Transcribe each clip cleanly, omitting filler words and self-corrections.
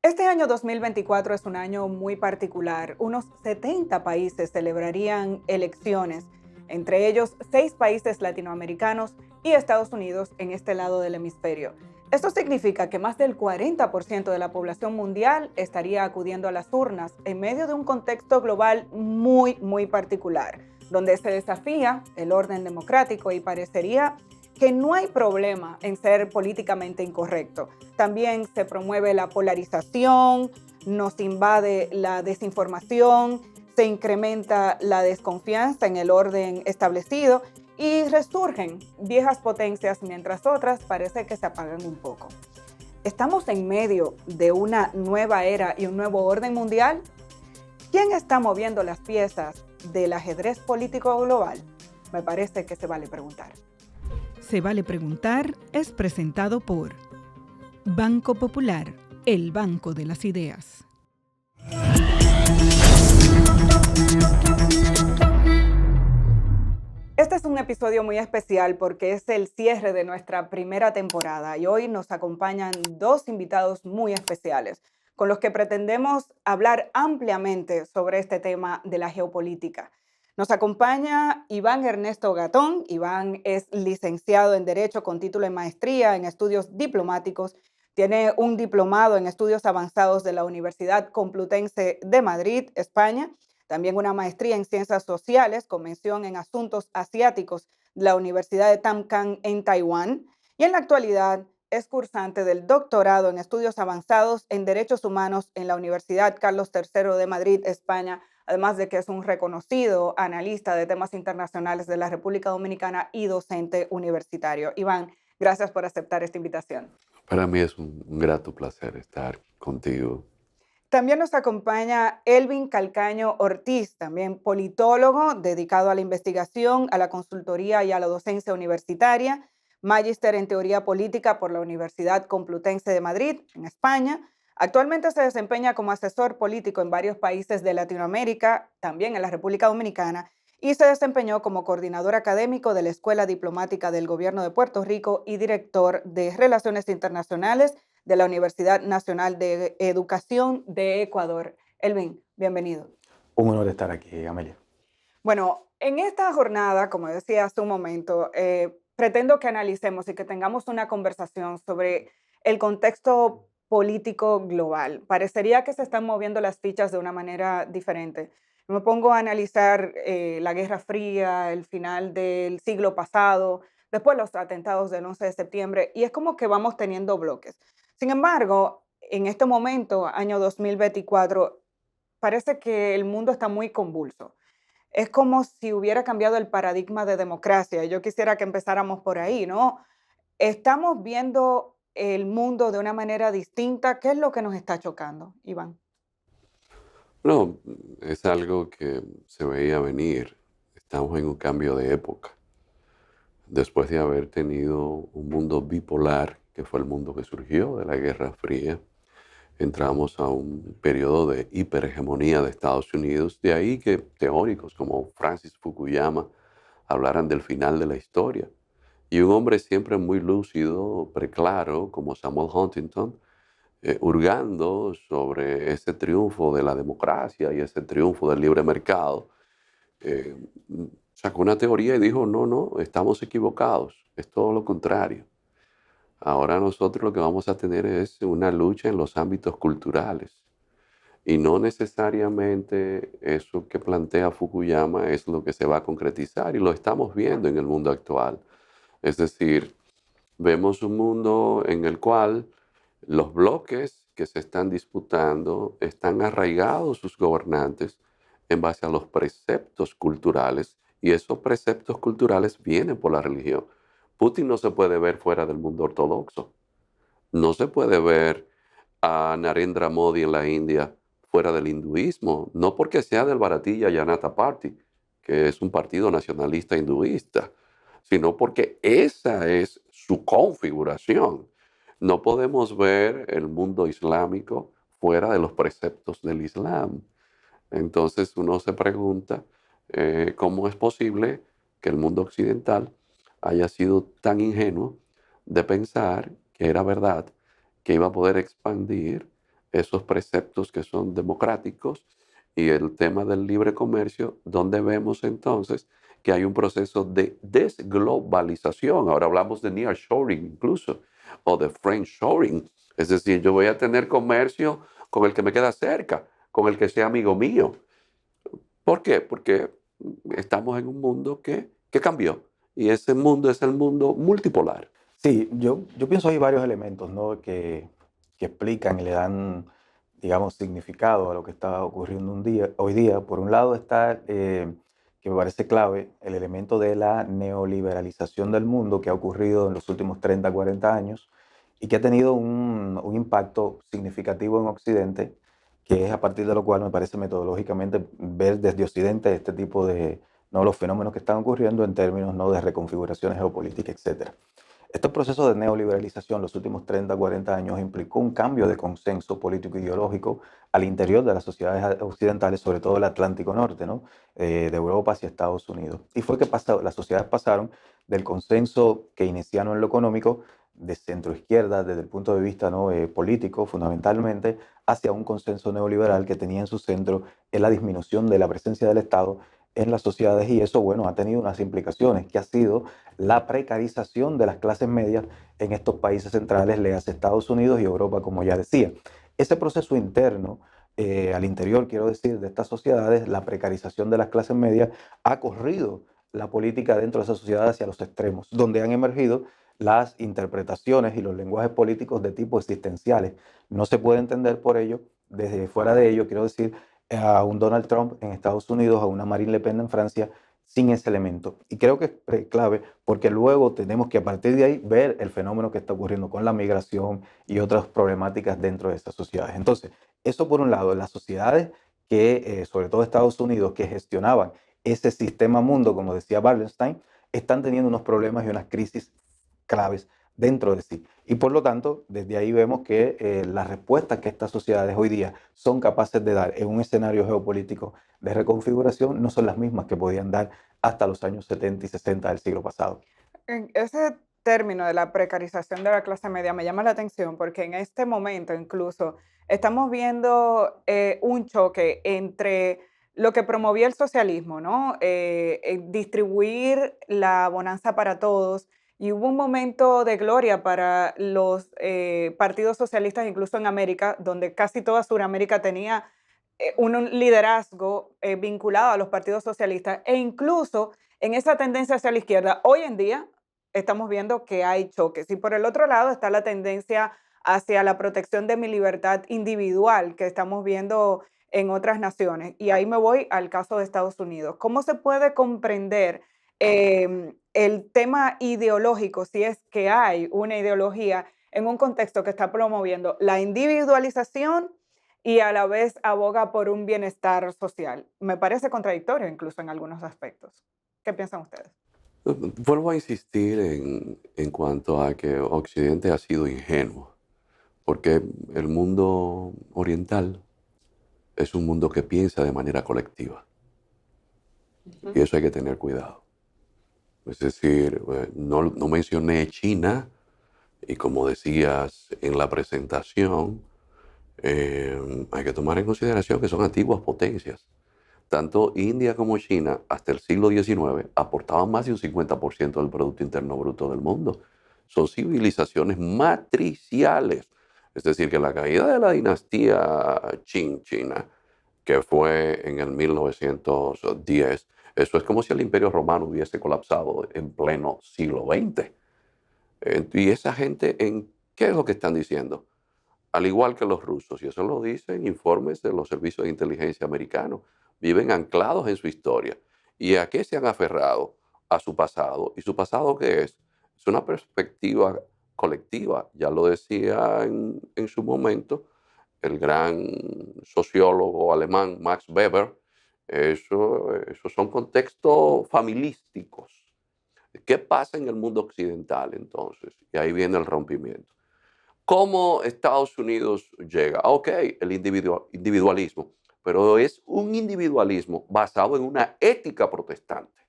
Este año 2024 es un año muy particular. Unos 70 países celebrarían elecciones, entre ellos 6 países latinoamericanos y Estados Unidos en este lado del hemisferio. Esto significa que más del 40% de la población mundial estaría acudiendo a las urnas en medio de un contexto global muy particular, donde se desafía el orden democrático y parecería que no hay problema en ser políticamente incorrecto. También se promueve la polarización, nos invade la desinformación, se incrementa la desconfianza en el orden establecido y resurgen viejas potencias mientras otras parece que se apagan un poco. ¿Estamos en medio de una nueva era y un nuevo orden mundial? ¿Quién está moviendo las piezas del ajedrez político global? Me parece que se vale preguntar. Se vale preguntar es presentado por Banco Popular, el banco de las ideas. Este es un episodio muy especial porque es el cierre de nuestra primera temporada y hoy nos acompañan dos invitados muy especiales con los que pretendemos hablar ampliamente sobre este tema de la geopolítica. Nos acompaña Iván Ernesto Gatón. Iván es licenciado en Derecho con título en Maestría en Estudios Diplomáticos. Tiene un diplomado en Estudios Avanzados de la Universidad Complutense de Madrid, España. También una maestría en Ciencias Sociales con mención en Asuntos Asiáticos de la Universidad de Tamkang en Taiwán. Y en la actualidad es cursante del doctorado en Estudios Avanzados en Derechos Humanos en la Universidad Carlos III de Madrid, España, además de que es un reconocido analista de temas internacionales de la República Dominicana y docente universitario. Iván, gracias por aceptar esta invitación. Para mí es un grato placer estar contigo. También nos acompaña Elvin Calcaño Ortiz, también politólogo dedicado a la investigación, a la consultoría y a la docencia universitaria, magíster en teoría política por la Universidad Complutense de Madrid, en España. Actualmente se desempeña como asesor político en varios países de Latinoamérica, también en la República Dominicana, y se desempeñó como coordinador académico de la Escuela Diplomática del Gobierno de Puerto Rico y director de Relaciones Internacionales de la Universidad Nacional de Educación de Ecuador. Elvin, bienvenido. Un honor estar aquí, Amelia. Bueno, en esta jornada, como decía hace un momento, pretendo que analicemos y que tengamos una conversación sobre el contexto político global. Parecería que se están moviendo las fichas de una manera diferente. Me pongo a analizar la Guerra Fría, el final del siglo pasado, después los atentados del 11 de septiembre, y es como que vamos teniendo bloques. Sin embargo, en este momento, año 2024, parece que el mundo está muy convulso. Es como si hubiera cambiado el paradigma de democracia. Yo quisiera que empezáramos por ahí, ¿no? Estamos viendo el mundo de una manera distinta. ¿Qué es lo que nos está chocando, Iván? No, es algo que se veía venir. Estamos en un cambio de época. Después de haber tenido un mundo bipolar, que fue el mundo que surgió de la Guerra Fría, entramos a un periodo de hiperhegemonía de Estados Unidos. De ahí que teóricos como Francis Fukuyama hablaran del final de la historia. Y un hombre siempre muy lúcido, preclaro, como Samuel Huntington, hurgando sobre ese triunfo de la democracia y ese triunfo del libre mercado, eh, sacó una teoría y dijo, no, estamos equivocados, es todo lo contrario. Ahora nosotros lo que vamos a tener es una lucha en los ámbitos culturales y no necesariamente eso que plantea Fukuyama es lo que se va a concretizar y lo estamos viendo en el mundo actual. Es decir, vemos un mundo en el cual los bloques que se están disputando están arraigados sus gobernantes en base a los preceptos culturales y esos preceptos culturales vienen por la religión. Putin no se puede ver fuera del mundo ortodoxo. No se puede ver a Narendra Modi en la India fuera del hinduismo, no porque sea del Bharatiya Janata Party, que es un partido nacionalista hinduista, sino porque esa es su configuración. No podemos ver el mundo islámico fuera de los preceptos del Islam. Entonces uno se pregunta cómo es posible que el mundo occidental haya sido tan ingenuo de pensar que era verdad, que iba a poder expandir esos preceptos que son democráticos y el tema del libre comercio, donde vemos entonces que hay un proceso de desglobalización. Ahora hablamos de nearshoring incluso, o de friendshoring. Es decir, yo voy a tener comercio con el que me queda cerca, con el que sea amigo mío. ¿Por qué? Porque estamos en un mundo que cambió. Y ese mundo es el mundo multipolar. Sí, yo pienso hay varios elementos, ¿no? que explican y le dan, digamos, significado a lo que está ocurriendo hoy día. Por un lado está, que me parece clave, el elemento de la neoliberalización del mundo que ha ocurrido en los últimos 30, 40 años y que ha tenido un impacto significativo en Occidente, que es a partir de lo cual me parece metodológicamente ver desde Occidente este tipo de, ¿no? los fenómenos que están ocurriendo en términos, ¿no? de reconfiguraciones geopolíticas, etcétera. Este proceso de neoliberalización los últimos 30, 40 años implicó un cambio de consenso político-ideológico al interior de las sociedades occidentales, sobre todo el Atlántico Norte, ¿no? De Europa hacia Estados Unidos. Y fue que las sociedades pasaron del consenso keynesiano en lo económico, de centro-izquierda desde el punto de vista, ¿no? Político fundamentalmente, hacia un consenso neoliberal que tenía en su centro en la disminución de la presencia del Estado en las sociedades, y eso, bueno, ha tenido unas implicaciones que ha sido la precarización de las clases medias en estos países centrales, le hace Estados Unidos y Europa, como ya decía. Ese proceso interno, al interior, quiero decir, de estas sociedades, la precarización de las clases medias ha corrido la política dentro de esas sociedades hacia los extremos, donde han emergido las interpretaciones y los lenguajes políticos de tipo existenciales. No se puede entender por ello, desde fuera de ello, quiero decir, a un Donald Trump en Estados Unidos, a una Marine Le Pen en Francia, sin ese elemento. Y creo que es clave porque luego tenemos que a partir de ahí ver el fenómeno que está ocurriendo con la migración y otras problemáticas dentro de esas sociedades. Entonces, eso por un lado, las sociedades que, sobre todo Estados Unidos, que gestionaban ese sistema mundo, como decía Wallenstein, están teniendo unos problemas y unas crisis claves dentro de sí. Y por lo tanto, desde ahí vemos que las respuestas que estas sociedades hoy día son capaces de dar en un escenario geopolítico de reconfiguración no son las mismas que podían dar hasta los años 70 y 60 del siglo pasado. En ese término de la precarización de la clase media me llama la atención porque en este momento incluso estamos viendo un choque entre lo que promovía el socialismo, ¿no? Distribuir la bonanza para todos, y hubo un momento de gloria para los partidos socialistas, incluso en América, donde casi toda Sudamérica tenía un liderazgo vinculado a los partidos socialistas, e incluso en esa tendencia hacia la izquierda. Hoy en día estamos viendo que hay choques, y por el otro lado está la tendencia hacia la protección de mi libertad individual que estamos viendo en otras naciones. Y ahí me voy al caso de Estados Unidos. ¿Cómo se puede comprender el tema ideológico, si es que hay una ideología en un contexto que está promoviendo la individualización y a la vez aboga por un bienestar social? Me parece contradictorio incluso en algunos aspectos. ¿Qué piensan ustedes? Vuelvo a insistir en cuanto a que Occidente ha sido ingenuo, porque el mundo oriental es un mundo que piensa de manera colectiva, y eso hay que tener cuidado. Es decir, no mencioné China, y como decías en la presentación, hay que tomar en consideración que son antiguas potencias. Tanto India como China, hasta el siglo XIX, aportaban más de un 50% del Producto Interno Bruto del mundo. Son civilizaciones matriciales. Es decir, que la caída de la dinastía Qing China, que fue en el 1910, eso es como si el Imperio Romano hubiese colapsado en pleno siglo XX. Y esa gente, ¿qué es lo que están diciendo? Al igual que los rusos, y eso lo dicen informes de los servicios de inteligencia americanos, viven anclados en su historia. ¿Y a qué se han aferrado? A su pasado. ¿Y su pasado qué es? Es una perspectiva colectiva. Ya lo decía en su momento el gran sociólogo alemán Max Weber. Eso son contextos familisticos. ¿Qué pasa en el mundo occidental entonces? Y ahí viene el rompimiento. ¿Cómo Estados Unidos llega? Ok, el individualismo, pero es un individualismo basado en una ética protestante.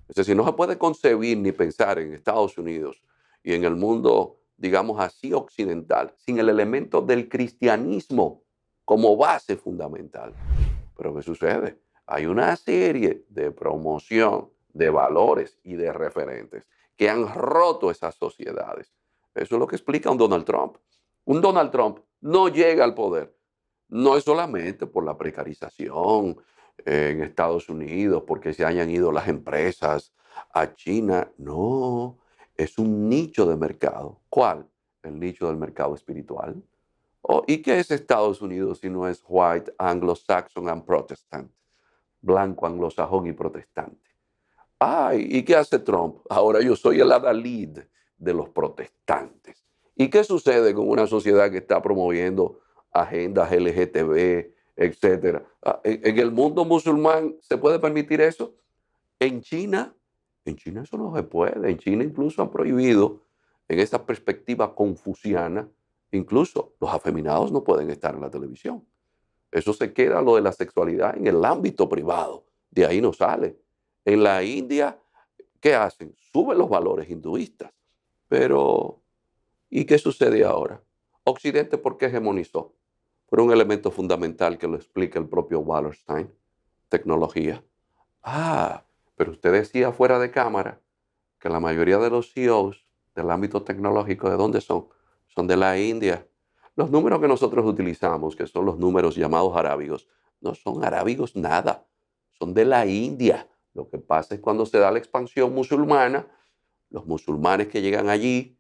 Es decir, no se puede concebir ni pensar en Estados Unidos y en el mundo digamos así, occidental, sin el elemento del cristianismo como base fundamental. Pero ¿qué sucede? Hay una serie de promoción de valores y de referentes que han roto esas sociedades. Eso es lo que explica un Donald Trump. Un Donald Trump no llega al poder, no es solamente por la precarización en Estados Unidos, porque se hayan ido las empresas a China, no, es un nicho de mercado. ¿Cuál? El nicho del mercado espiritual. Oh, ¿y qué es Estados Unidos si no es white, anglo-saxon and protestant? Blanco, anglosajón y protestante. Ay, ¿y qué hace Trump? Ahora yo soy el adalid de los protestantes. ¿Y qué sucede con una sociedad que está promoviendo agendas LGTB, etcétera? En el mundo musulmán se puede permitir eso. En China, en China eso no se puede. En China incluso han prohibido, en esa perspectiva confuciana, incluso los afeminados no pueden estar en la televisión. Eso se queda lo de la sexualidad en el ámbito privado. De ahí no sale. En la India, ¿qué hacen? Suben los valores hinduistas. Pero, ¿y qué sucede ahora? Occidente, ¿por qué hegemonizó? Por un elemento fundamental que lo explica el propio Wallerstein, tecnología. Ah, pero usted decía fuera de cámara que la mayoría de los CEOs del ámbito tecnológico, ¿de dónde son? Son de la India. Los números que nosotros utilizamos, que son los números llamados arábigos, no son arábigos nada, son de la India. Lo que pasa es cuando se da la expansión musulmana, los musulmanes que llegan allí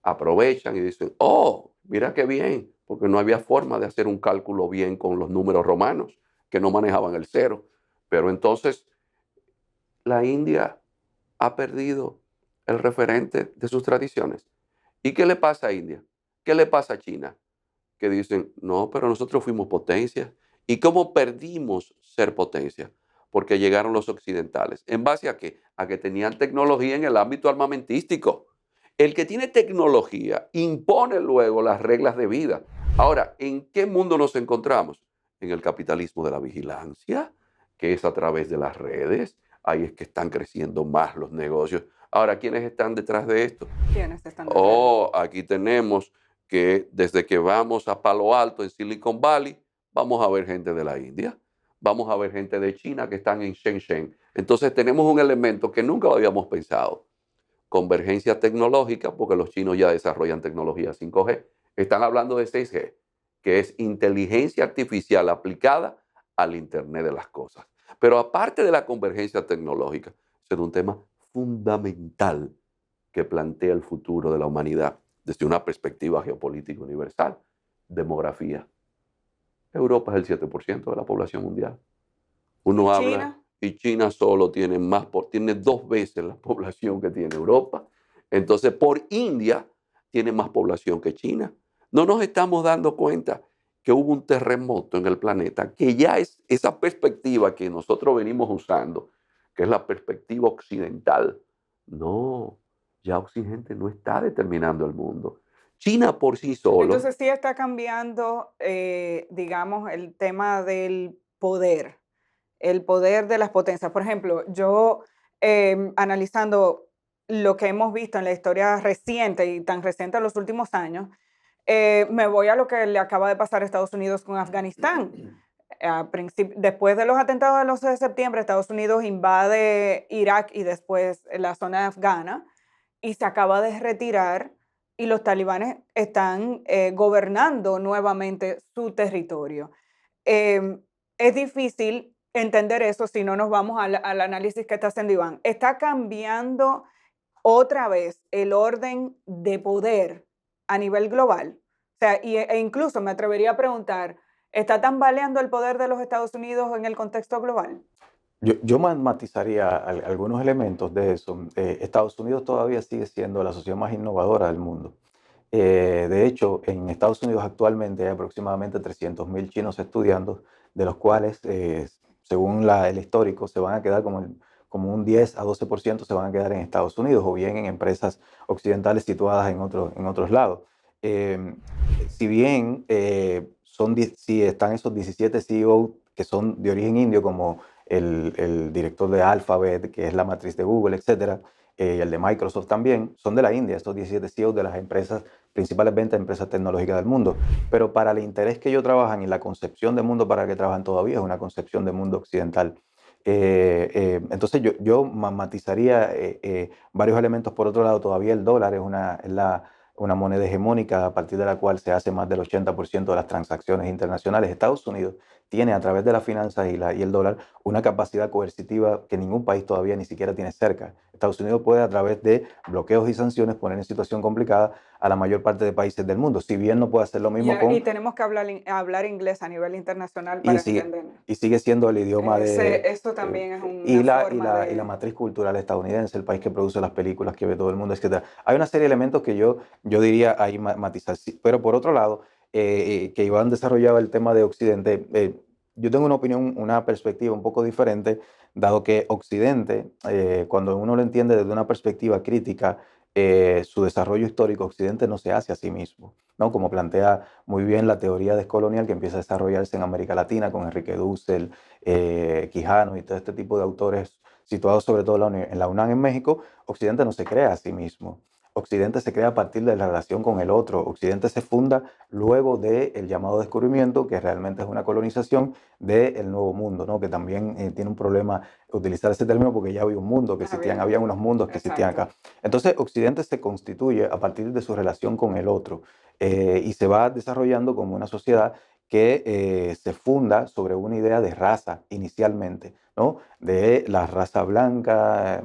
aprovechan y dicen, oh, mira qué bien, porque no había forma de hacer un cálculo bien con los números romanos, que no manejaban el cero. Pero entonces la India ha perdido el referente de sus tradiciones. ¿Y qué le pasa a India? ¿Qué le pasa a China? Que dicen, no, pero nosotros fuimos potencia. ¿Y cómo perdimos ser potencia? Porque llegaron los occidentales. ¿En base a qué? A que tenían tecnología en el ámbito armamentístico. El que tiene tecnología impone luego las reglas de vida. Ahora, ¿en qué mundo nos encontramos? En el capitalismo de la vigilancia, que es a través de las redes. Ahí es que están creciendo más los negocios. Ahora, ¿quiénes están detrás de esto? ¿Quiénes están detrás? Oh, aquí tenemos que desde que vamos a Palo Alto, en Silicon Valley, vamos a ver gente de la India, vamos a ver gente de China que están en Shenzhen. Entonces tenemos un elemento que nunca lo habíamos pensado. Convergencia tecnológica, porque los chinos ya desarrollan tecnología 5G. Están hablando de 6G, que es inteligencia artificial aplicada al Internet de las cosas. Pero aparte de la convergencia tecnológica, es un tema fundamental que plantea el futuro de la humanidad desde una perspectiva geopolítica universal. Demografía. Europa es el 7% de la población mundial. Uno habla, China. y China solo tiene tiene 2 veces la población que tiene Europa. Entonces, por India tiene más población que China. No nos estamos dando cuenta que hubo un terremoto en el planeta, que ya es esa perspectiva que nosotros venimos usando, que es la perspectiva occidental. No, ya Occidente no está determinando el mundo. China por sí solo. Entonces sí está cambiando, digamos, el tema del poder, el poder de las potencias. Por ejemplo, yo analizando lo que hemos visto en la historia reciente y tan reciente en los últimos años, me voy a lo que le acaba de pasar a Estados Unidos con Afganistán. Después de los atentados del 11 de septiembre, Estados Unidos invade Irak y después la zona afgana y se acaba de retirar y los talibanes están gobernando nuevamente su territorio. Es difícil entender eso si no nos vamos al análisis que está haciendo Iván. Está cambiando otra vez el orden de poder a nivel global. O sea, e incluso me atrevería a preguntar, ¿está tambaleando el poder de los Estados Unidos en el contexto global? Yo matizaría algunos elementos de eso. Estados Unidos todavía sigue siendo la sociedad más innovadora del mundo. De hecho, en Estados Unidos actualmente hay aproximadamente 300.000 chinos estudiando, de los cuales, según el histórico, se van a quedar como un 10 a 12% se van a quedar en Estados Unidos o bien en empresas occidentales situadas en otros lados. Si bien si están esos 17 CEO que son de origen indio, como el director de Alphabet, que es la matriz de Google, etcétera, el de Microsoft también, son de la India, estos 17 CEOs de las empresas, principales ventas de empresas tecnológicas del mundo. Pero para el interés que ellos trabajan y la concepción de mundo para la que trabajan todavía es una concepción de mundo occidental. Entonces yo matizaría varios elementos. Por otro lado, todavía el dólar una moneda hegemónica a partir de la cual se hace más del 80% de las transacciones internacionales. Estados Unidos tiene a través de las finanzas y el dólar una capacidad coercitiva que ningún país todavía ni siquiera tiene cerca. Estados Unidos puede a través de bloqueos y sanciones poner en situación complicada a la mayor parte de países del mundo, si bien no puede hacer lo mismo Y tenemos que hablar inglés a nivel internacional y para sigue, entendernos. y sigue siendo el idioma Esto también es una forma y la de... matriz cultural estadounidense, el país que produce las películas que ve todo el mundo, etcétera. Hay una serie de elementos que yo diría ahí matizar. Sí, pero por otro lado, que Iván desarrollaba el tema de Occidente, yo tengo una opinión, una perspectiva un poco diferente, dado que Occidente, cuando uno lo entiende desde una perspectiva crítica, su desarrollo histórico, Occidente no se hace a sí mismo, ¿no? Como plantea muy bien la teoría descolonial que empieza a desarrollarse en América Latina con Enrique Dussel, Quijano y todo este tipo de autores situados sobre todo en la UNAM en México. Occidente no se crea a sí mismo. Occidente se crea a partir de la relación con el otro. Occidente se funda luego del llamado descubrimiento, que realmente es una colonización del Nuevo Mundo, ¿no? Que también tiene un problema utilizar ese término porque ya había un mundo que existían, había unos mundos que existían acá. Entonces, Occidente se constituye a partir de su relación con el otro y se va desarrollando como una sociedad que se funda sobre una idea de raza inicialmente, ¿no? De la raza blanca,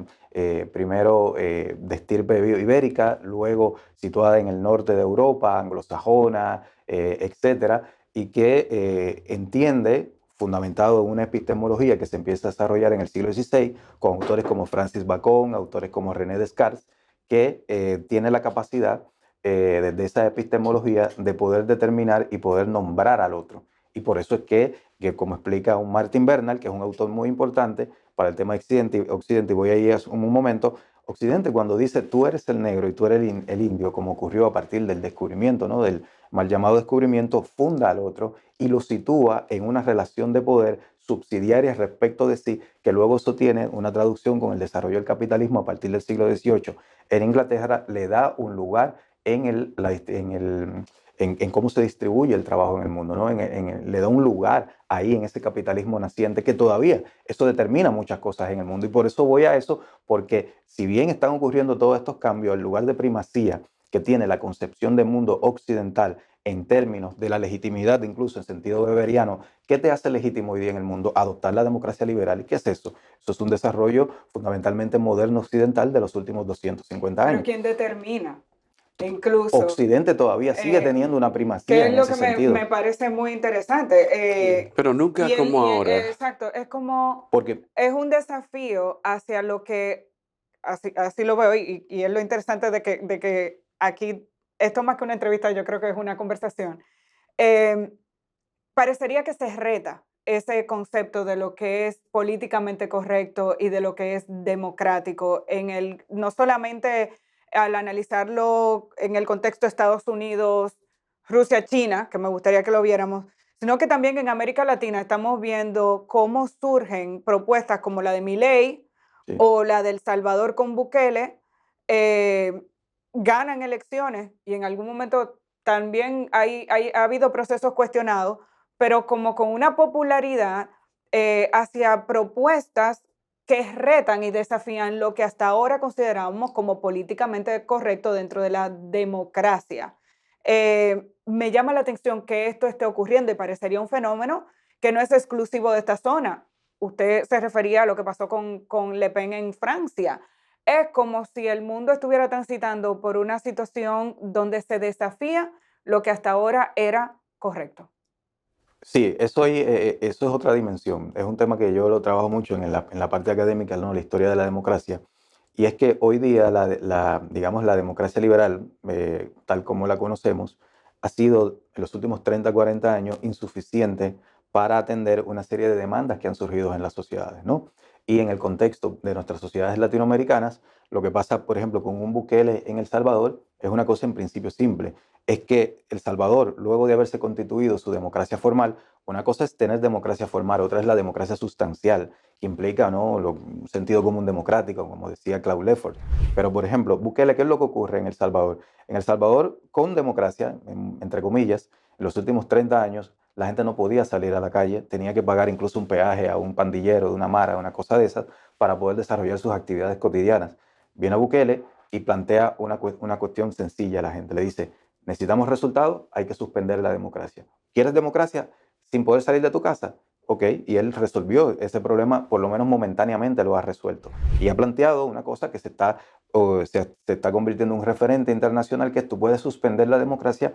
primero de estirpe ibérica, luego situada en el norte de Europa, anglosajona, etcétera, y que entiende, fundamentado en una epistemología que se empieza a desarrollar en el siglo XVI, con autores como Francis Bacon, autores como René Descartes, que tiene la capacidad desde esa epistemología de poder determinar y poder nombrar al otro. Y por eso es que como explica un Martin Bernal, que es un autor muy importante para el tema Occidente, y voy ahí un momento, Occidente cuando dice tú eres el negro y tú eres el indio, como ocurrió a partir del descubrimiento, ¿no? Del mal llamado descubrimiento, funda al otro y lo sitúa en una relación de poder subsidiaria respecto de sí, que luego sostiene una traducción con el desarrollo del capitalismo a partir del siglo XVIII. En Inglaterra le da un lugar en cómo se distribuye el trabajo en el mundo, ¿no? Le da un lugar ahí en ese capitalismo naciente que todavía eso determina muchas cosas en el mundo. Y por eso voy a eso, porque si bien están ocurriendo todos estos cambios, el lugar de primacía que tiene la concepción del mundo occidental en términos de la legitimidad, incluso en sentido weberiano, ¿qué te hace legítimo hoy día en el mundo? Adoptar la democracia liberal. ¿Y qué es eso? Eso es un desarrollo fundamentalmente moderno occidental de los últimos 250 años. Pero ¿quién determina? Incluso Occidente todavía sigue teniendo una primacía en ese sentido. Me parece muy interesante. Pero nunca como ahora. Exacto, es como, Porque es un desafío hacia lo que, así lo veo, y es lo interesante de que aquí, esto más que una entrevista, yo creo que es una conversación. Parecería que se reta ese concepto de lo que es políticamente correcto y de lo que es democrático no solamente al analizarlo en el contexto de Estados Unidos, Rusia, China, que me gustaría que lo viéramos, sino que también en América Latina estamos viendo cómo surgen propuestas como la de Milei sí, o la del Salvador con Bukele, ganan elecciones y en algún momento también ha habido procesos cuestionados, pero como con una popularidad hacia propuestas que retan y desafían lo que hasta ahora consideramos como políticamente correcto dentro de la democracia. Me llama la atención que esto esté ocurriendo y parecería un fenómeno que no es exclusivo de esta zona. Usted se refería a lo que pasó con Le Pen en Francia. Es como si el mundo estuviera transitando por una situación donde se desafía lo que hasta ahora era correcto. sí, eso es otra dimensión. Es un tema que yo lo trabajo mucho en la parte académica, ¿no? La historia de la democracia. Y es que hoy día digamos, la democracia liberal, tal como la conocemos, ha sido en los últimos 30, 40 años insuficiente para atender una serie de demandas que han surgido en las sociedades, ¿no? Y en el contexto de nuestras sociedades latinoamericanas, lo que pasa, por ejemplo, con un Bukele en El Salvador es una cosa en principio simple. Es que El Salvador, luego de haberse constituido su democracia formal, Una cosa es tener democracia formal, otra es la democracia sustancial, que implica, ¿no?, un sentido común democrático, como decía Claude Leffort. Pero, por ejemplo, Bukele, ¿qué es lo que ocurre en El Salvador? En El Salvador, con democracia, entre comillas, en los últimos 30 años, la gente no podía salir a la calle, tenía que pagar incluso un peaje a un pandillero de una mara, una cosa de esas, para poder desarrollar sus actividades cotidianas. Viene Bukele y plantea una cuestión sencilla a la gente. Le dice, necesitamos resultados, hay que suspender la democracia. ¿Quieres democracia sin poder salir de tu casa? Ok, y él resolvió ese problema, por lo menos momentáneamente lo ha resuelto. Y ha planteado una cosa que se está convirtiendo en un referente internacional, que es tú puedes suspender la democracia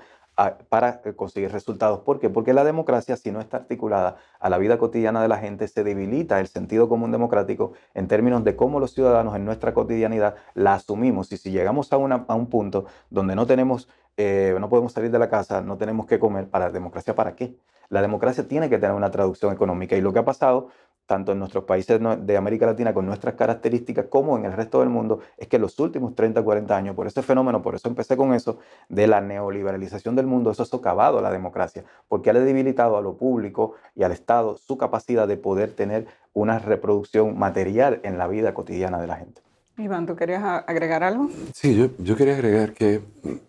para conseguir resultados. ¿Por qué? Porque la democracia, si no está articulada a la vida cotidiana de la gente, se debilita el sentido común democrático en términos de cómo los ciudadanos en nuestra cotidianidad la asumimos. Y si llegamos a un punto donde no podemos salir de la casa, no tenemos que comer, ¿para la democracia para qué? La democracia tiene que tener una traducción económica, y lo que ha pasado tanto en nuestros países de América Latina con nuestras características como en el resto del mundo es que los últimos 30, 40 años, por ese fenómeno, por eso empecé con eso, de la neoliberalización del mundo, eso ha socavado la democracia, porque ha debilitado a lo público y al Estado su capacidad de poder tener una reproducción material en la vida cotidiana de la gente. Iván, ¿tú querías agregar algo? Sí, yo quería agregar que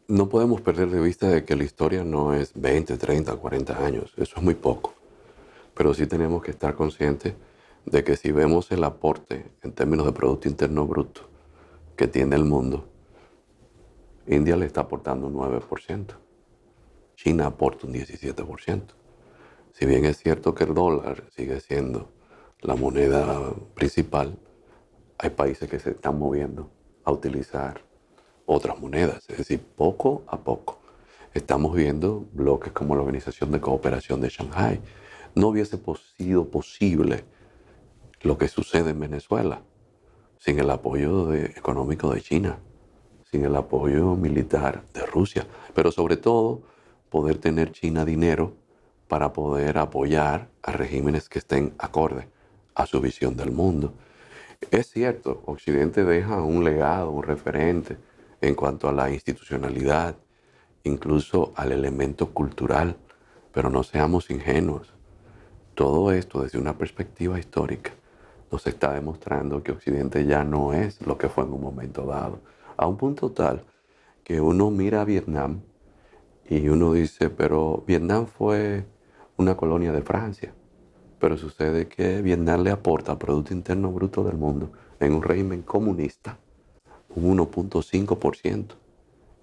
no podemos perder de vista de que la historia no es 20, 30, 40 años. Eso es muy poco. Pero sí tenemos que estar conscientes de que si vemos el aporte en términos de Producto Interno Bruto que tiene el mundo, India le está aportando un 9%. China aporta un 17%. Si bien es cierto que el dólar sigue siendo la moneda principal, hay países que se están moviendo a utilizar otras monedas. Es decir, poco a poco estamos viendo bloques como la Organización de Cooperación de Shanghái. No hubiese sido posible lo que sucede en Venezuela sin el apoyo económico de China, sin el apoyo militar de Rusia, pero sobre todo poder tener China dinero para poder apoyar a regímenes que estén acorde a su visión del mundo. Es cierto, Occidente deja un legado, un referente en cuanto a la institucionalidad, incluso al elemento cultural, pero no seamos ingenuos. Todo esto desde una perspectiva histórica nos está demostrando que Occidente ya no es lo que fue en un momento dado, a un punto tal que uno mira a Vietnam y uno dice, pero Vietnam fue una colonia de Francia. Pero sucede que Vietnam le aporta al Producto Interno Bruto del mundo en un régimen comunista un 1.5%,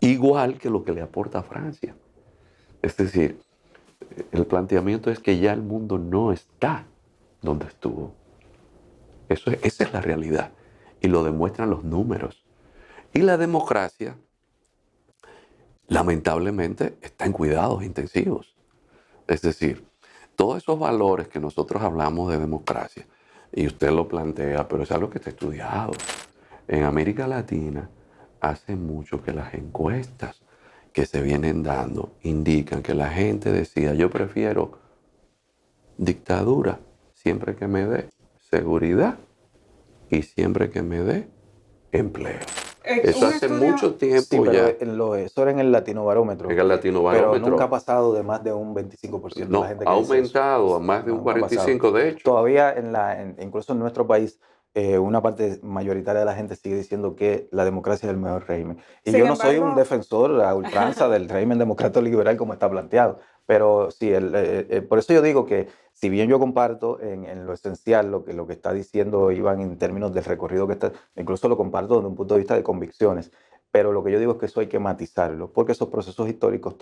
igual que lo que le aporta a Francia. Es decir, el planteamiento es que ya el mundo no está donde estuvo. Esa es la realidad y lo demuestran los números. Y la democracia, lamentablemente, está en cuidados intensivos. Es decir, todos esos valores que nosotros hablamos de democracia, y usted lo plantea, pero es algo que está estudiado. En América Latina, hace mucho que las encuestas que se vienen dando indican que la gente decía, yo prefiero dictadura siempre que me dé seguridad y siempre que me dé empleo. Eso hace mucho tiempo sí, pero ya. eso era en el Latinobarómetro. En el Latinobarómetro. Pero nunca ha pasado de más de un 25% No, de la gente que ha dice aumentado eso. a más de un Nunca ha pasado. 45%, de hecho. Todavía incluso en nuestro país, una parte mayoritaria de la gente sigue diciendo que la democracia es el mejor régimen. Y Sin yo no soy un embargo, defensor a ultranza del régimen democrático liberal como está planteado. Pero sí, por eso yo digo que si bien yo comparto en lo esencial lo que está diciendo Iván en términos del recorrido que está, incluso lo comparto desde un punto de vista de convicciones, pero lo que yo digo es que eso hay que matizarlo, porque esos procesos históricos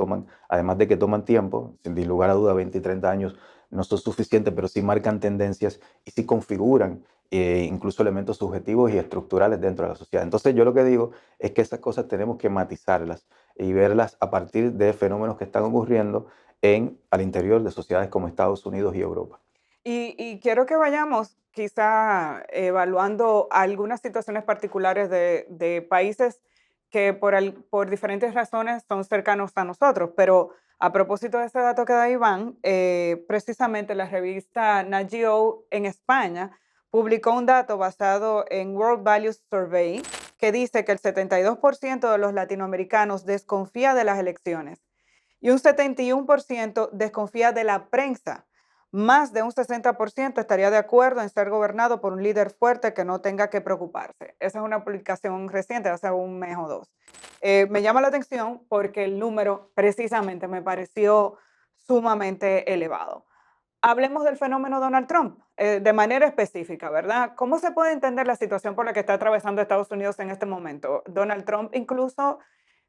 además de que toman tiempo, sin lugar a duda 20 y 30 años no son suficientes, pero sí marcan tendencias y sí configuran incluso elementos subjetivos y estructurales dentro de la sociedad. Entonces yo lo que digo es que esas cosas tenemos que matizarlas y verlas a partir de fenómenos que están ocurriendo al interior de sociedades como Estados Unidos y Europa. y quiero que vayamos quizá evaluando algunas situaciones particulares de países que por diferentes razones son cercanos a nosotros, pero a propósito de ese dato que da Iván, precisamente la revista Nat Geo en España publicó un dato basado en World Values Survey que dice que el 72% de los latinoamericanos desconfía de las elecciones y un 71% desconfía de la prensa. Más de un 60% estaría de acuerdo en ser gobernado por un líder fuerte que no tenga que preocuparse. Esa es una publicación reciente, hace un mes o dos. Me llama la atención porque el número precisamente me pareció sumamente elevado. Hablemos del fenómeno Donald Trump, de manera específica, ¿verdad? ¿Cómo se puede entender la situación por la que está atravesando Estados Unidos en este momento? Donald Trump incluso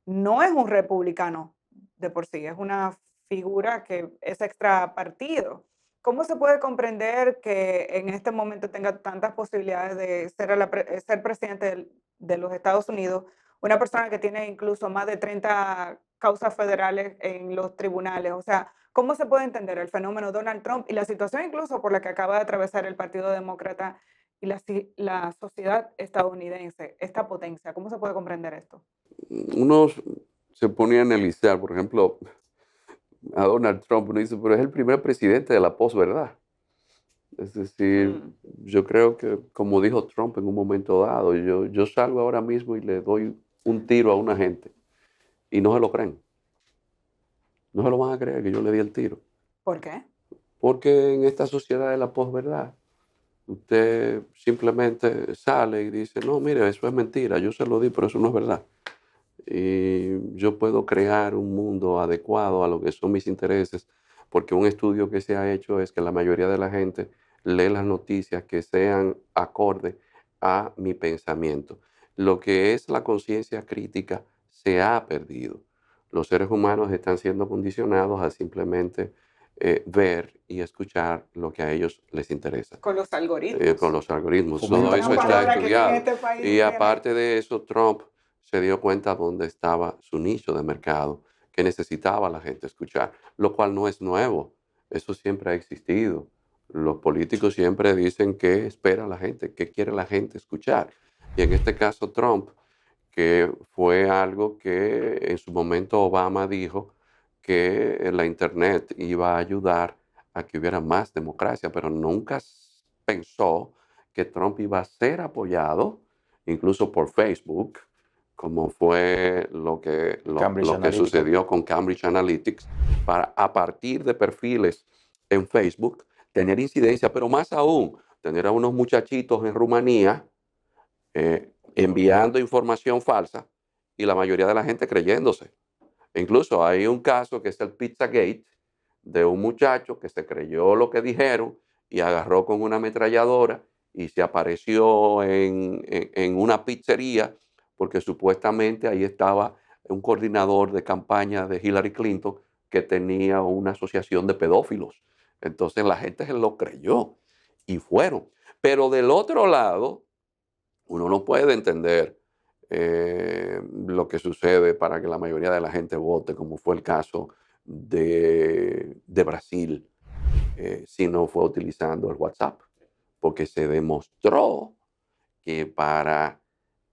no es un republicano de por sí, es una figura que es extra partido. ¿Cómo se puede comprender que en este momento tenga tantas posibilidades de ser presidente de los Estados Unidos? Una persona que tiene incluso más de 30 causas federales en los tribunales. O sea, ¿cómo se puede entender el fenómeno Donald Trump y la situación incluso por la que acaba de atravesar el Partido Demócrata y la sociedad estadounidense, esta potencia? ¿Cómo se puede comprender esto? Uno se pone a analizar, por ejemplo, a Donald Trump, uno dice, pero es el primer presidente de la posverdad. Es decir, Mm. yo creo que, como dijo Trump en un momento dado, yo salgo ahora mismo y le doy un tiro a una gente y no se lo creen. No se lo van a creer que yo le di el tiro. ¿Por qué? Porque en esta sociedad de la posverdad, usted simplemente sale y dice, no, mire, eso es mentira, yo se lo di, pero eso no es verdad. Y yo puedo crear un mundo adecuado a lo que son mis intereses, porque un estudio que se ha hecho es que la mayoría de la gente lee las noticias que sean acorde a mi pensamiento. Lo que es la conciencia crítica se ha perdido. Los seres humanos están siendo condicionados a simplemente ver y escuchar lo que a ellos les interesa. Con los Con algoritmos. los algoritmos. Todo Fomenta Una eso mucho está palabra que aquí en estudiado. este país Y tiene. aparte de eso, Trump se dio cuenta dónde estaba su nicho de mercado, que necesitaba la gente escuchar, lo cual no es nuevo. Eso siempre ha existido. Los políticos siempre dicen qué espera la gente, qué quiere la gente escuchar. Y en este caso, Trump, que fue algo que en su momento Obama dijo que la Internet iba a ayudar a que hubiera más democracia, pero nunca pensó que Trump iba a ser apoyado incluso por Facebook, como fue Cambridge lo que Analytica. sucedió con Cambridge Analytics, para a partir de perfiles en Facebook tener incidencia, pero más aún, tener a unos muchachitos en Rumanía enviando información falsa y la mayoría de la gente creyéndose. Incluso hay un caso que es el Pizzagate de un muchacho que se creyó lo que dijeron y agarró con una ametralladora y se apareció en una pizzería porque supuestamente ahí estaba un coordinador de campaña de Hillary Clinton que tenía una asociación de pedófilos. Entonces la gente se lo creyó y fueron. Pero del otro lado, uno no puede entender lo que sucede para que la mayoría de la gente vote, como fue el caso de Brasil, si no fue utilizando el WhatsApp, porque se demostró que para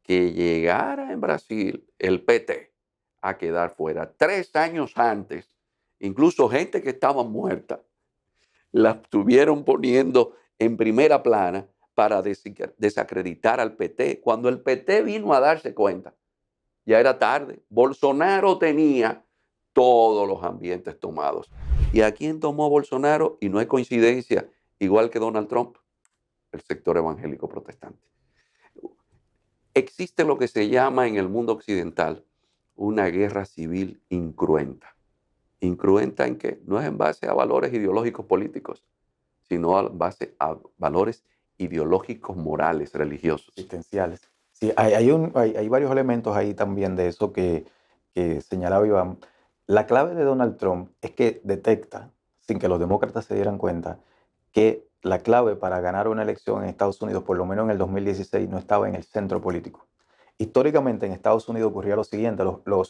que llegara en Brasil el PT a quedar fuera 3 años antes, incluso gente que estaba muerta, la estuvieron poniendo en primera plana para desacreditar al PT. Cuando el PT vino a darse cuenta, ya era tarde. Bolsonaro tenía todos los ambientes tomados. ¿Y a quién tomó Bolsonaro? Y no es coincidencia, igual que Donald Trump, el sector evangélico protestante. Existe lo que se llama en el mundo occidental una guerra civil incruenta. ¿Incruenta en qué? No es en base a valores ideológicos políticos, sino en base a valores ideológicos, morales, religiosos. Existenciales. Sí, hay varios elementos ahí también de eso que señalaba Iván. La clave de Donald Trump es que detecta, sin que los demócratas se dieran cuenta, que la clave para ganar una elección en Estados Unidos, por lo menos en el 2016, no estaba en el centro político. Históricamente en Estados Unidos ocurría lo siguiente,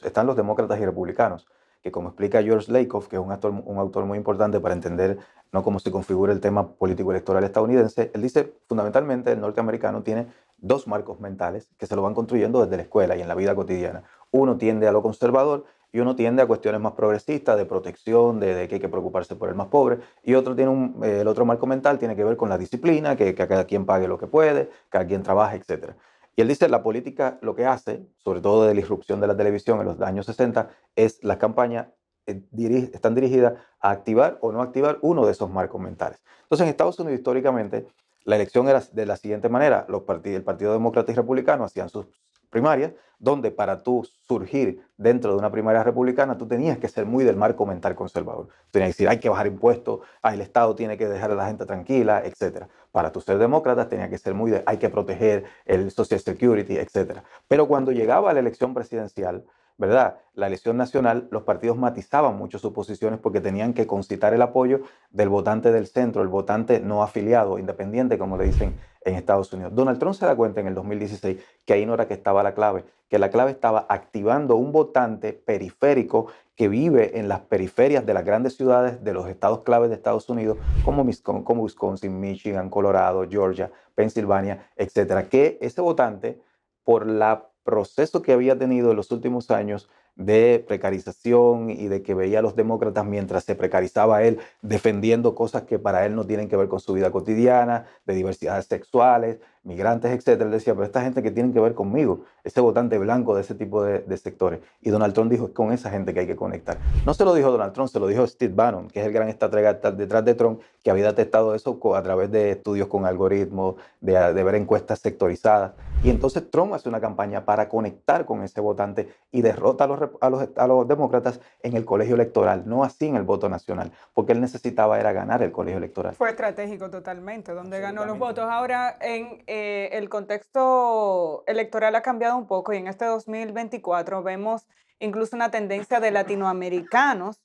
están los demócratas y republicanos, que como explica George Lakoff, que es un autor muy importante para entender no cómo se configura el tema político electoral estadounidense, él dice fundamentalmente el norteamericano tiene dos marcos mentales que se lo van construyendo desde la escuela y en la vida cotidiana. Uno tiende a lo conservador y uno tiende a cuestiones más progresistas, de protección, de que hay que preocuparse por el más pobre, y otro tiene el otro marco mental tiene que ver con la disciplina, que cada quien pague lo que puede, cada quien trabaje, etc. Y él dice, la política lo que hace, sobre todo de la irrupción de la televisión en los años 60, es las campañas están dirigidas a activar o no activar uno de esos marcos mentales. Entonces, en Estados Unidos, históricamente, la elección era de la siguiente manera. El Partido Demócrata y Republicano hacían sus primarias, donde para tú surgir dentro de una primaria republicana, tú tenías que ser muy del marco mental conservador. Tenías que decir, hay que bajar impuestos, el Estado tiene que dejar a la gente tranquila, etc. Para tú ser demócrata, tenía que ser muy de, hay que proteger el Social Security, etc. Pero cuando llegaba la elección presidencial, ¿verdad? La elección nacional, los partidos matizaban mucho sus posiciones porque tenían que concitar el apoyo del votante del centro, el votante no afiliado, independiente, como le dicen en Estados Unidos. Donald Trump se da cuenta en el 2016 que ahí no era que estaba la clave, que la clave estaba activando un votante periférico que vive en las periferias de las grandes ciudades de los estados claves de Estados Unidos, como Wisconsin, Michigan, Colorado, Georgia, Pensilvania, etcétera. Que ese votante, por la proceso que había tenido en los últimos años de precarización y de que veía a los demócratas mientras se precarizaba él defendiendo cosas que para él no tienen que ver con su vida cotidiana, de diversidades sexuales, migrantes, etcétera. Él decía, pero esta gente que tiene que ver conmigo, ese votante blanco de ese tipo de sectores. Y Donald Trump dijo, es con esa gente que hay que conectar. No se lo dijo Donald Trump, se lo dijo Steve Bannon, que es el gran estratega detrás de Trump, que había testado eso a través de estudios con algoritmos, de ver encuestas sectorizadas. Y entonces Trump hace una campaña para conectar con ese votante y derrota a los demócratas en el colegio electoral, no así en el voto nacional, porque él necesitaba era ganar el colegio electoral. Fue estratégico totalmente, donde ganó los votos. Ahora, el contexto electoral ha cambiado un poco y en este 2024 vemos incluso una tendencia de latinoamericanos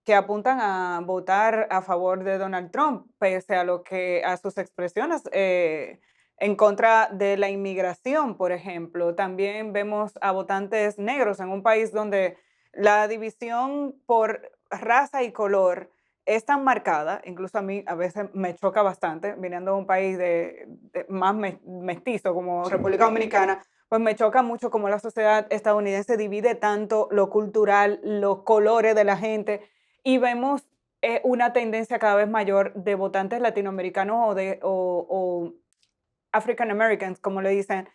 que apuntan a votar a favor de Donald Trump, pese a sus expresiones en contra de la inmigración, por ejemplo. También vemos a votantes negros en un país donde la división por raza y color es tan marcada, incluso a mí a veces me choca bastante, viniendo de un país más mestizo como República Dominicana, pues me choca mucho cómo la sociedad estadounidense divide tanto lo cultural, los colores de la gente, y vemos una tendencia cada vez mayor de votantes latinoamericanos o African Americans, como le dicen,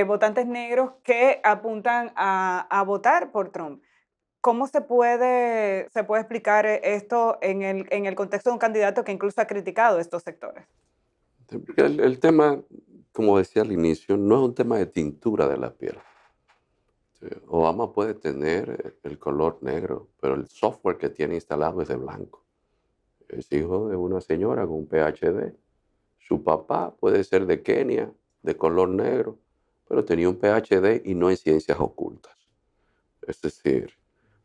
votantes negros que apuntan a votar por Trump. ¿Cómo se puede explicar esto en el contexto de un candidato que incluso ha criticado estos sectores? El tema, como decía al inicio, no es un tema de tintura de la piel. Sí, Obama puede tener el color negro, pero el software que tiene instalado es de blanco. Es hijo de una señora con un PhD. Su papá puede ser de Kenia, de color negro, pero tenía un PhD y no en ciencias ocultas. Es decir,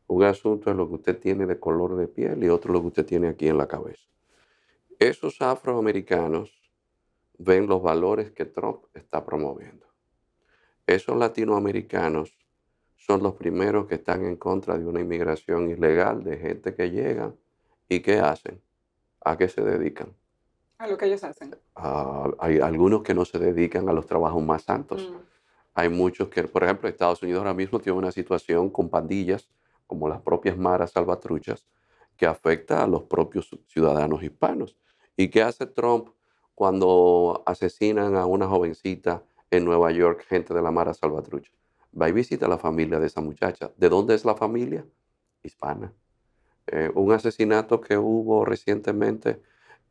un asunto es lo que usted tiene de color de piel y otro lo que usted tiene aquí en la cabeza. Esos afroamericanos ven los valores que Trump está promoviendo. Esos latinoamericanos son los primeros que están en contra de una inmigración ilegal de gente que llega y ¿qué hacen? ¿A qué se dedican? A lo que ellos hacen. Hay algunos que no se dedican a los trabajos más santos. Mm. Hay muchos que, por ejemplo, Estados Unidos ahora mismo tiene una situación con pandillas, como las propias maras salvatruchas, que afecta a los propios ciudadanos hispanos. ¿Y qué hace Trump cuando asesinan a una jovencita en Nueva York, gente de la mara salvatrucha? Va y visita a la familia de esa muchacha. ¿De dónde es la familia? Hispana. Un asesinato que hubo recientemente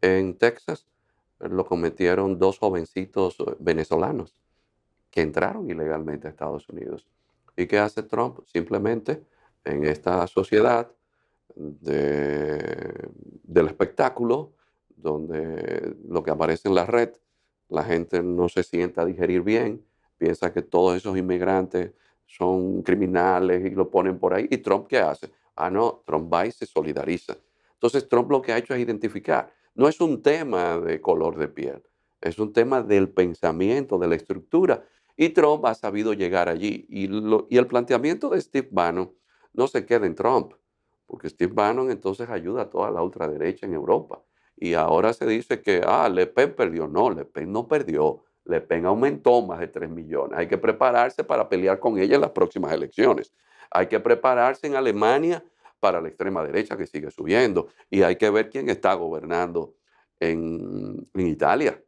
en Texas, lo cometieron dos jovencitos venezolanos que entraron ilegalmente a Estados Unidos. ¿Y qué hace Trump? Simplemente en esta sociedad del espectáculo, donde lo que aparece en la red, la gente no se sienta a digerir bien, piensa que todos esos inmigrantes son criminales y lo ponen por ahí. ¿Y Trump qué hace? No, Trump va y se solidariza. Entonces Trump lo que ha hecho es identificar. No es un tema de color de piel, es un tema del pensamiento, de la estructura. Y Trump ha sabido llegar allí. Y el planteamiento de Steve Bannon no se queda en Trump, porque Steve Bannon entonces ayuda a toda la ultraderecha en Europa. Y ahora se dice que, Le Pen perdió. No, Le Pen no perdió. Le Pen aumentó más de 3 millones. Hay que prepararse para pelear con ella en las próximas elecciones. Hay que prepararse en Alemania para la extrema derecha que sigue subiendo. Y hay que ver quién está gobernando en Italia,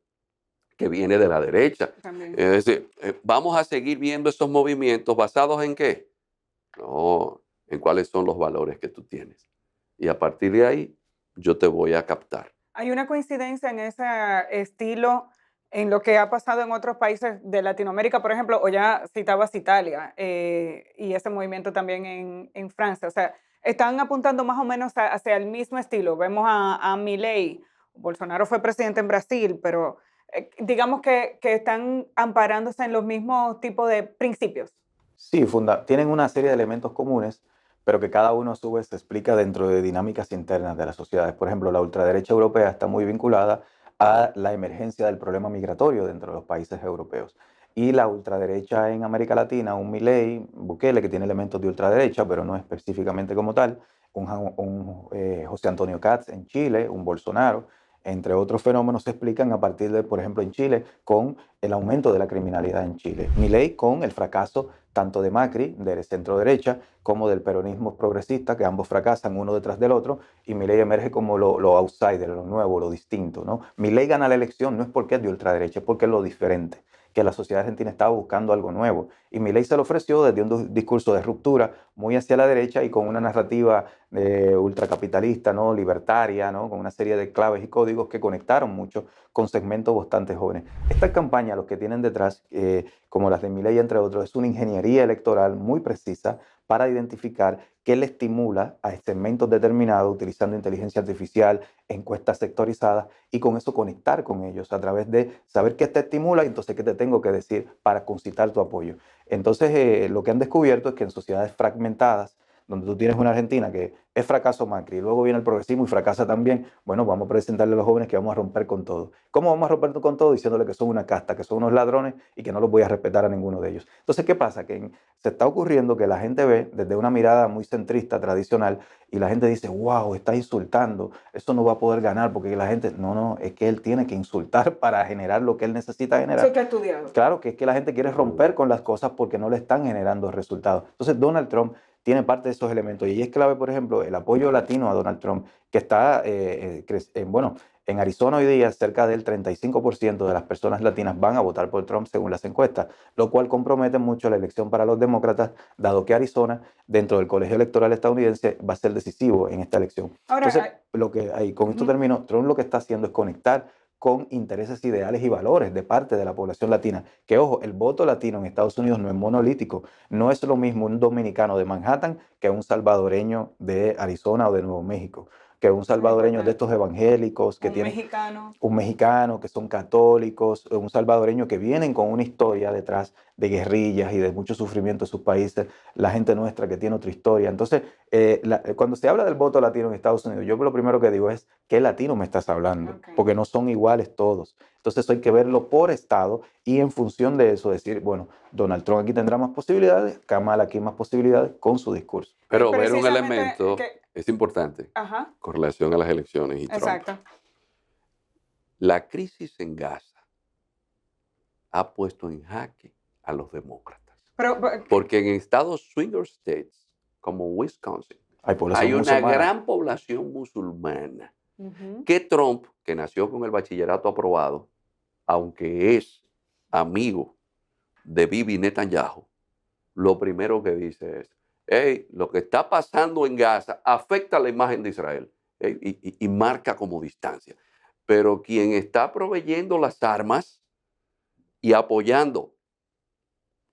que viene de la derecha. También. Es decir, vamos a seguir viendo esos movimientos basados en qué? No, en cuáles son los valores que tú tienes. y a partir de ahí yo te voy a captar. ¿Hay una coincidencia en ese estilo en lo que ha pasado en otros países de Latinoamérica, por ejemplo, o ya citabas Italia y ese movimiento también en Francia? O sea, están apuntando más o menos hacia el mismo estilo. Vemos a Milei, Bolsonaro fue presidente en Brasil, pero digamos que están amparándose en los mismos tipos de principios. Sí, tienen una serie de elementos comunes, pero que cada uno a su vez se explica dentro de dinámicas internas de las sociedades. Por ejemplo, la ultraderecha europea está muy vinculada a la emergencia del problema migratorio dentro de los países europeos. Y la ultraderecha en América Latina, un Milei, Bukele, que tiene elementos de ultraderecha, pero no específicamente como tal, José Antonio Kats en Chile, un Bolsonaro, entre otros fenómenos, se explican a partir de, por ejemplo, en Chile, con el aumento de la criminalidad en Chile. Milei con el fracaso tanto de Macri, de centro derecha, como del peronismo progresista, que ambos fracasan uno detrás del otro, y Milei emerge como lo outsider, lo nuevo, lo distinto, ¿no? Milei gana la elección no es porque es de ultraderecha, es porque es lo diferente, que la sociedad argentina estaba buscando algo nuevo. Y Milei se lo ofreció desde un discurso de ruptura muy hacia la derecha y con una narrativa ultracapitalista, ¿no? Libertaria, ¿no? Con una serie de claves y códigos que conectaron mucho con segmentos bastante jóvenes. Esta campaña, los que tienen detrás, como las de Milei, entre otros, es una ingeniería electoral muy precisa para identificar qué le estimula a segmentos determinados utilizando inteligencia artificial, encuestas sectorizadas y con eso conectar con ellos a través de saber qué te estimula y entonces qué te tengo que decir para concitar tu apoyo. Entonces, lo que han descubierto es que en sociedades fragmentadas, donde tú tienes una Argentina que es fracaso Macri, y luego viene el progresismo y fracasa también, bueno, vamos a presentarle a los jóvenes que vamos a romper con todo. ¿Cómo vamos a romper con todo? Diciéndole que son una casta, que son unos ladrones y que no los voy a respetar a ninguno de ellos. Entonces, ¿qué pasa? Que se está ocurriendo que la gente ve desde una mirada muy centrista, tradicional, y la gente dice, wow, está insultando, eso no va a poder ganar, porque la gente, no, es que él tiene que insultar para generar lo que él necesita generar. Eso está estudiado. Claro, que es que la gente quiere romper con las cosas porque no le están generando resultados. Entonces, Donald Trump tiene parte de esos elementos. Y es clave, por ejemplo, el apoyo latino a Donald Trump, que está, bueno, en Arizona hoy día cerca del 35% de las personas latinas van a votar por Trump según las encuestas, lo cual compromete mucho la elección para los demócratas, dado que Arizona, dentro del colegio electoral estadounidense, va a ser decisivo en esta elección. Ahora, Entonces, con esto termino, Trump lo que está haciendo es conectar con intereses ideales y valores de parte de la población latina. Que ojo, el voto latino en Estados Unidos no es monolítico. No es lo mismo un dominicano de Manhattan que un salvadoreño de Arizona o de Nuevo México, que un salvadoreño de estos evangélicos, que tienen un mexicano, que son católicos, un salvadoreño que vienen con una historia detrás de guerrillas y de mucho sufrimiento en sus países, la gente nuestra que tiene otra historia. Entonces, cuando se habla del voto latino en Estados Unidos, yo lo primero que digo es, ¿qué latino me estás hablando? Okay. Porque no son iguales todos. Entonces hay que verlo por estado y en función de eso decir, bueno, Donald Trump aquí tendrá más posibilidades, Kamala aquí más posibilidades con su discurso. Pero ver un elemento es importante Ajá. con relación a las elecciones y Trump. Exacto. La crisis en Gaza ha puesto en jaque a los demócratas. Porque en estados swinger states como Wisconsin hay una gran población musulmana que Trump, que nació con el bachillerato aprobado, aunque es amigo de Bibi Netanyahu, lo primero que dice es, hey, lo que está pasando en Gaza afecta la imagen de Israel, y marca como distancia. Pero quien está proveyendo las armas y apoyando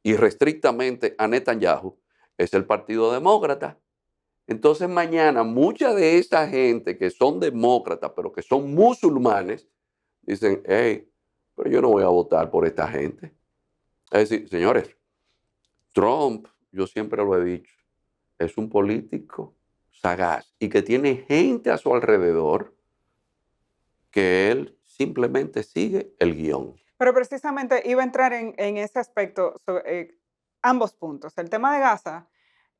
irrestrictamente a Netanyahu es el Partido Demócrata. Entonces mañana mucha de esa gente que son demócratas, pero que son musulmanes, dicen, hey, pero yo no voy a votar por esta gente. Es decir, señores, Trump, yo siempre lo he dicho, es un político sagaz y que tiene gente a su alrededor que él simplemente sigue el guión. Pero precisamente iba a entrar en ese aspecto, ambos puntos, el tema de Gaza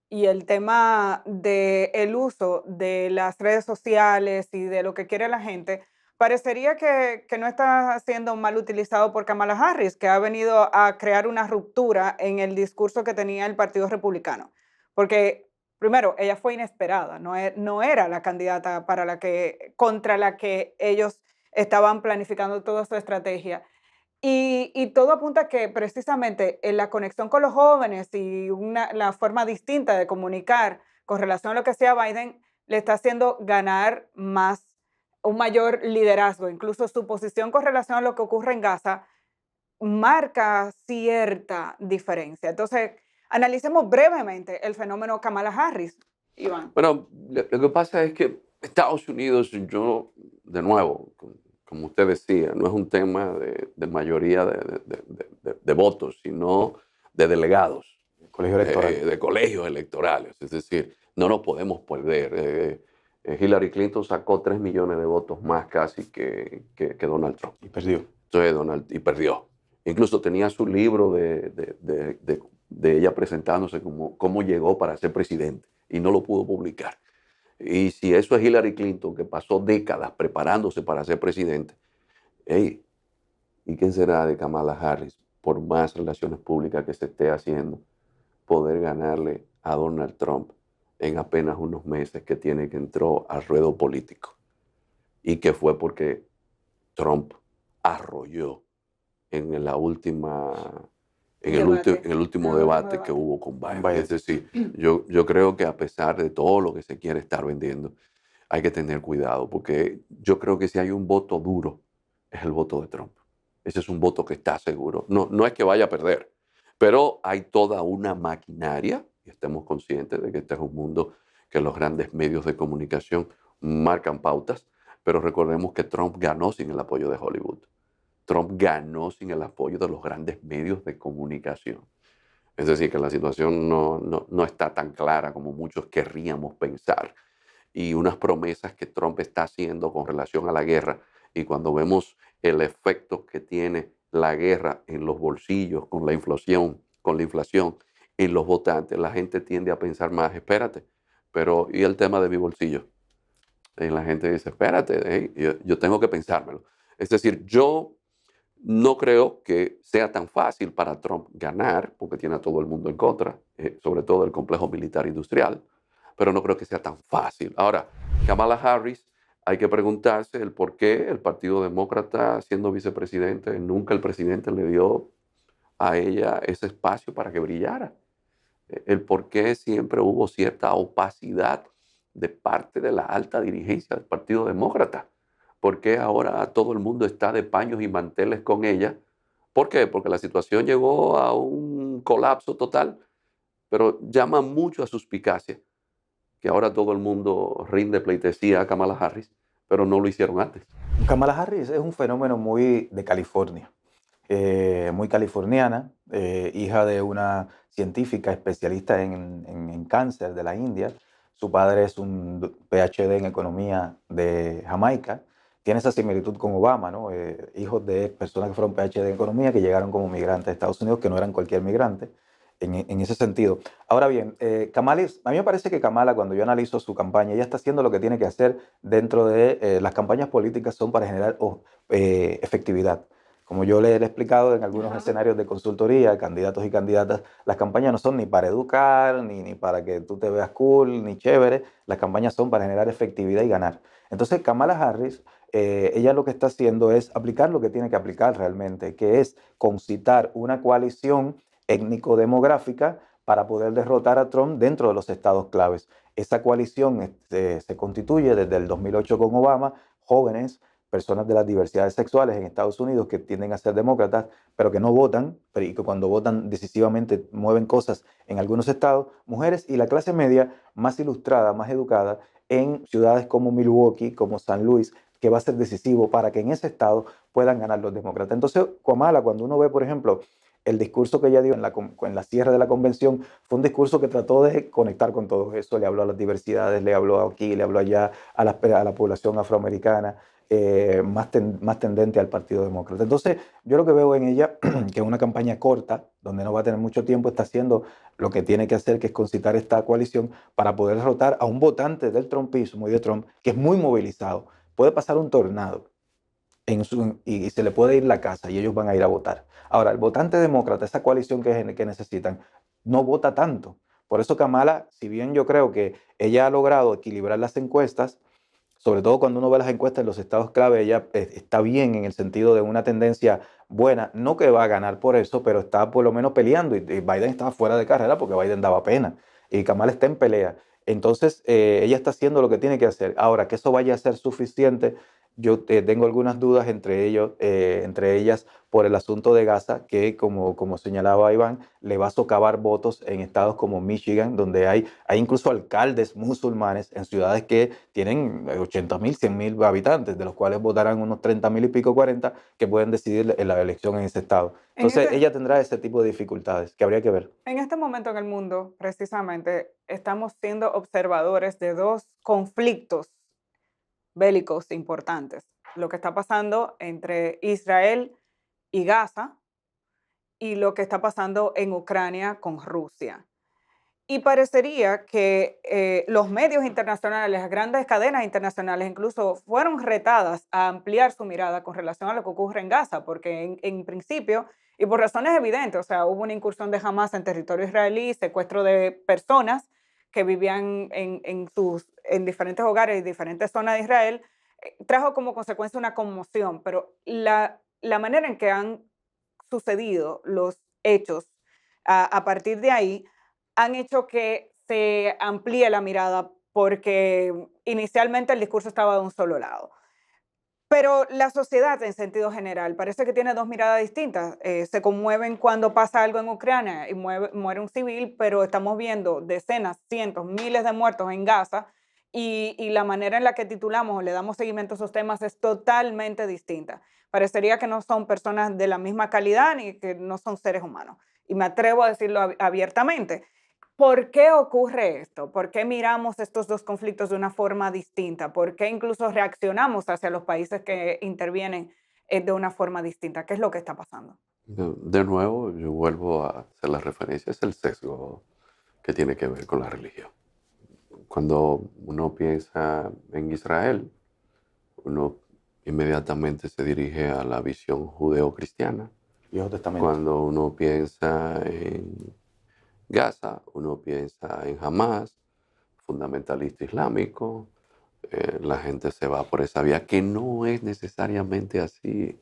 y el tema del uso de las redes sociales y de lo que quiere la gente. Parecería que no está siendo mal utilizado por Kamala Harris, que ha venido a crear una ruptura en el discurso que tenía el Partido Republicano. Porque, primero, ella fue inesperada, no era la candidata contra la que ellos estaban planificando toda su estrategia. Y todo apunta a que precisamente en la conexión con los jóvenes y la forma distinta de comunicar con relación a lo que hacía Biden le está haciendo ganar más, un mayor liderazgo. Incluso su posición con relación a lo que ocurre en Gaza marca cierta diferencia. Entonces, analicemos brevemente el fenómeno Kamala Harris, Iván. Bueno, lo que pasa es que Estados Unidos, yo, de nuevo, como usted decía, no es un tema de mayoría de votos, sino de delegados, Colegio electoral. de colegios electorales. Es decir, no nos podemos perder. Hillary Clinton sacó 3 millones de votos más casi que Donald Trump. Y perdió. Entonces, y perdió. Incluso tenía su libro de ella presentándose como cómo llegó para ser presidente y no lo pudo publicar. Y si eso es Hillary Clinton, que pasó décadas preparándose para ser presidente, hey, ¿y quién será de Kamala Harris, por más relaciones públicas que se esté haciendo, poder ganarle a Donald Trump en apenas unos meses que tiene que entró al ruedo político? Y que fue porque Trump arrolló en el último debate que hubo con Biden. Es decir, yo creo que a pesar de todo lo que se quiere estar vendiendo, hay que tener cuidado, porque yo creo que si hay un voto duro, es el voto de Trump. Ese es un voto que está seguro. No es que vaya a perder, pero hay toda una maquinaria, y estemos conscientes de que este es un mundo que los grandes medios de comunicación marcan pautas, pero recordemos que Trump ganó sin el apoyo de Hollywood. Trump ganó sin el apoyo de los grandes medios de comunicación. Es decir, que la situación no está tan clara como muchos querríamos pensar. Y unas promesas que Trump está haciendo con relación a la guerra, y cuando vemos el efecto que tiene la guerra en los bolsillos, con la inflación en los votantes, la gente tiende a pensar más, espérate, pero ¿y el tema de mi bolsillo? Y la gente dice, espérate, yo tengo que pensármelo. Es decir, yo no creo que sea tan fácil para Trump ganar, porque tiene a todo el mundo en contra, sobre todo el complejo militar industrial, pero no creo que sea tan fácil. Ahora, Kamala Harris, hay que preguntarse el por qué el Partido Demócrata, siendo vicepresidente, nunca el presidente le dio a ella ese espacio para que brillara. El por qué siempre hubo cierta opacidad de parte de la alta dirigencia del Partido Demócrata. ¿Por qué ahora todo el mundo está de paños y manteles con ella? ¿Por qué? Porque la situación llegó a un colapso total, pero llama mucho a suspicacia que ahora todo el mundo rinde pleitesía a Kamala Harris, pero no lo hicieron antes. Kamala Harris es un fenómeno muy de California, muy californiana, hija de una científica especialista en cáncer de la India. Su padre es un PhD en economía de Jamaica. Tiene esa similitud con Obama, ¿no? Hijos de personas que fueron PhD en economía, que llegaron como migrantes a Estados Unidos, que no eran cualquier migrante, en ese sentido. Ahora bien, Kamala, a mí me parece que Kamala, cuando yo analizo su campaña, ella está haciendo lo que tiene que hacer dentro de las campañas políticas, son para generar efectividad. Como yo le he explicado en algunos escenarios de consultoría, candidatos y candidatas, las campañas no son ni para educar, ni para que tú te veas cool, ni chévere. Las campañas son para generar efectividad y ganar. Entonces, Kamala Harris, ella lo que está haciendo es aplicar lo que tiene que aplicar realmente, que es concitar una coalición étnico-demográfica para poder derrotar a Trump dentro de los estados claves. Esa coalición se constituye desde el 2008 con Obama, jóvenes, personas de las diversidades sexuales en Estados Unidos que tienden a ser demócratas, pero que no votan, y que cuando votan decisivamente mueven cosas en algunos estados, mujeres y la clase media más ilustrada, más educada, en ciudades como Milwaukee, como San Luis, que va a ser decisivo para que en ese estado puedan ganar los demócratas. Entonces, Kamala, cuando uno ve, por ejemplo, el discurso que ella dio en la cierre de la convención, fue un discurso que trató de conectar con todo eso. Le habló a las diversidades, le habló aquí, le habló allá, a la población afroamericana, más tendente al Partido Demócrata. Entonces, yo lo que veo en ella, que es una campaña corta, donde no va a tener mucho tiempo, está haciendo lo que tiene que hacer, que es concitar esta coalición para poder derrotar a un votante del trumpismo y de Trump, que es muy movilizado. Puede pasar un tornado y se le puede ir la casa y ellos van a ir a votar. Ahora, el votante demócrata, esa coalición que necesitan, no vota tanto. Por eso Kamala, si bien yo creo que ella ha logrado equilibrar las encuestas, sobre todo cuando uno ve las encuestas en los estados clave, ella está bien en el sentido de una tendencia buena, no que va a ganar por eso, pero está por lo menos peleando, y Biden estaba fuera de carrera porque Biden daba pena, y Kamala está en pelea. Entonces, ella está haciendo lo que tiene que hacer. Ahora, que eso vaya a ser suficiente, yo tengo algunas dudas entre ellas por el asunto de Gaza, que como señalaba Iván, le va a socavar votos en estados como Michigan, donde hay incluso alcaldes musulmanes en ciudades que tienen 80.000, 100.000 habitantes, de los cuales votarán unos 30.000 y pico, 40, que pueden decidir en la elección en ese estado. En Entonces, este, ella tendrá ese tipo de dificultades que habría que ver. en este momento en el mundo, precisamente, estamos siendo observadores de dos conflictos bélicos importantes. Lo que está pasando entre Israel y Gaza y lo que está pasando en Ucrania con Rusia. Y parecería que los medios internacionales, las grandes cadenas internacionales incluso fueron retadas a ampliar su mirada con relación a lo que ocurre en Gaza, porque en principio, y por razones evidentes, o sea, hubo una incursión de Hamas en territorio israelí, secuestro de personas que vivían en diferentes hogares y diferentes zonas de Israel, trajo como consecuencia una conmoción, pero la manera en que han sucedido los hechos a partir de ahí han hecho que se amplíe la mirada porque inicialmente el discurso estaba de un solo lado. Pero la sociedad en sentido general parece que tiene dos miradas distintas. Se conmueven cuando pasa algo en Ucrania y muere un civil, pero estamos viendo decenas, cientos, miles de muertos en Gaza y la manera en la que titulamos o le damos seguimiento a esos temas es totalmente distinta. Parecería que no son personas de la misma calidad ni que no son seres humanos. Y me atrevo a decirlo abiertamente. ¿Por qué ocurre esto? ¿Por qué miramos estos dos conflictos de una forma distinta? ¿Por qué incluso reaccionamos hacia los países que intervienen de una forma distinta? ¿Qué es lo que está pasando? De nuevo, yo vuelvo a hacer la referencia, es el sesgo que tiene que ver con la religión. Cuando uno piensa en Israel, uno inmediatamente se dirige a la visión judeo-cristiana. Viejo Testamento. Cuando uno piensa en Gaza, uno piensa en Hamas, fundamentalista islámico, la gente se va por esa vía, que no es necesariamente así,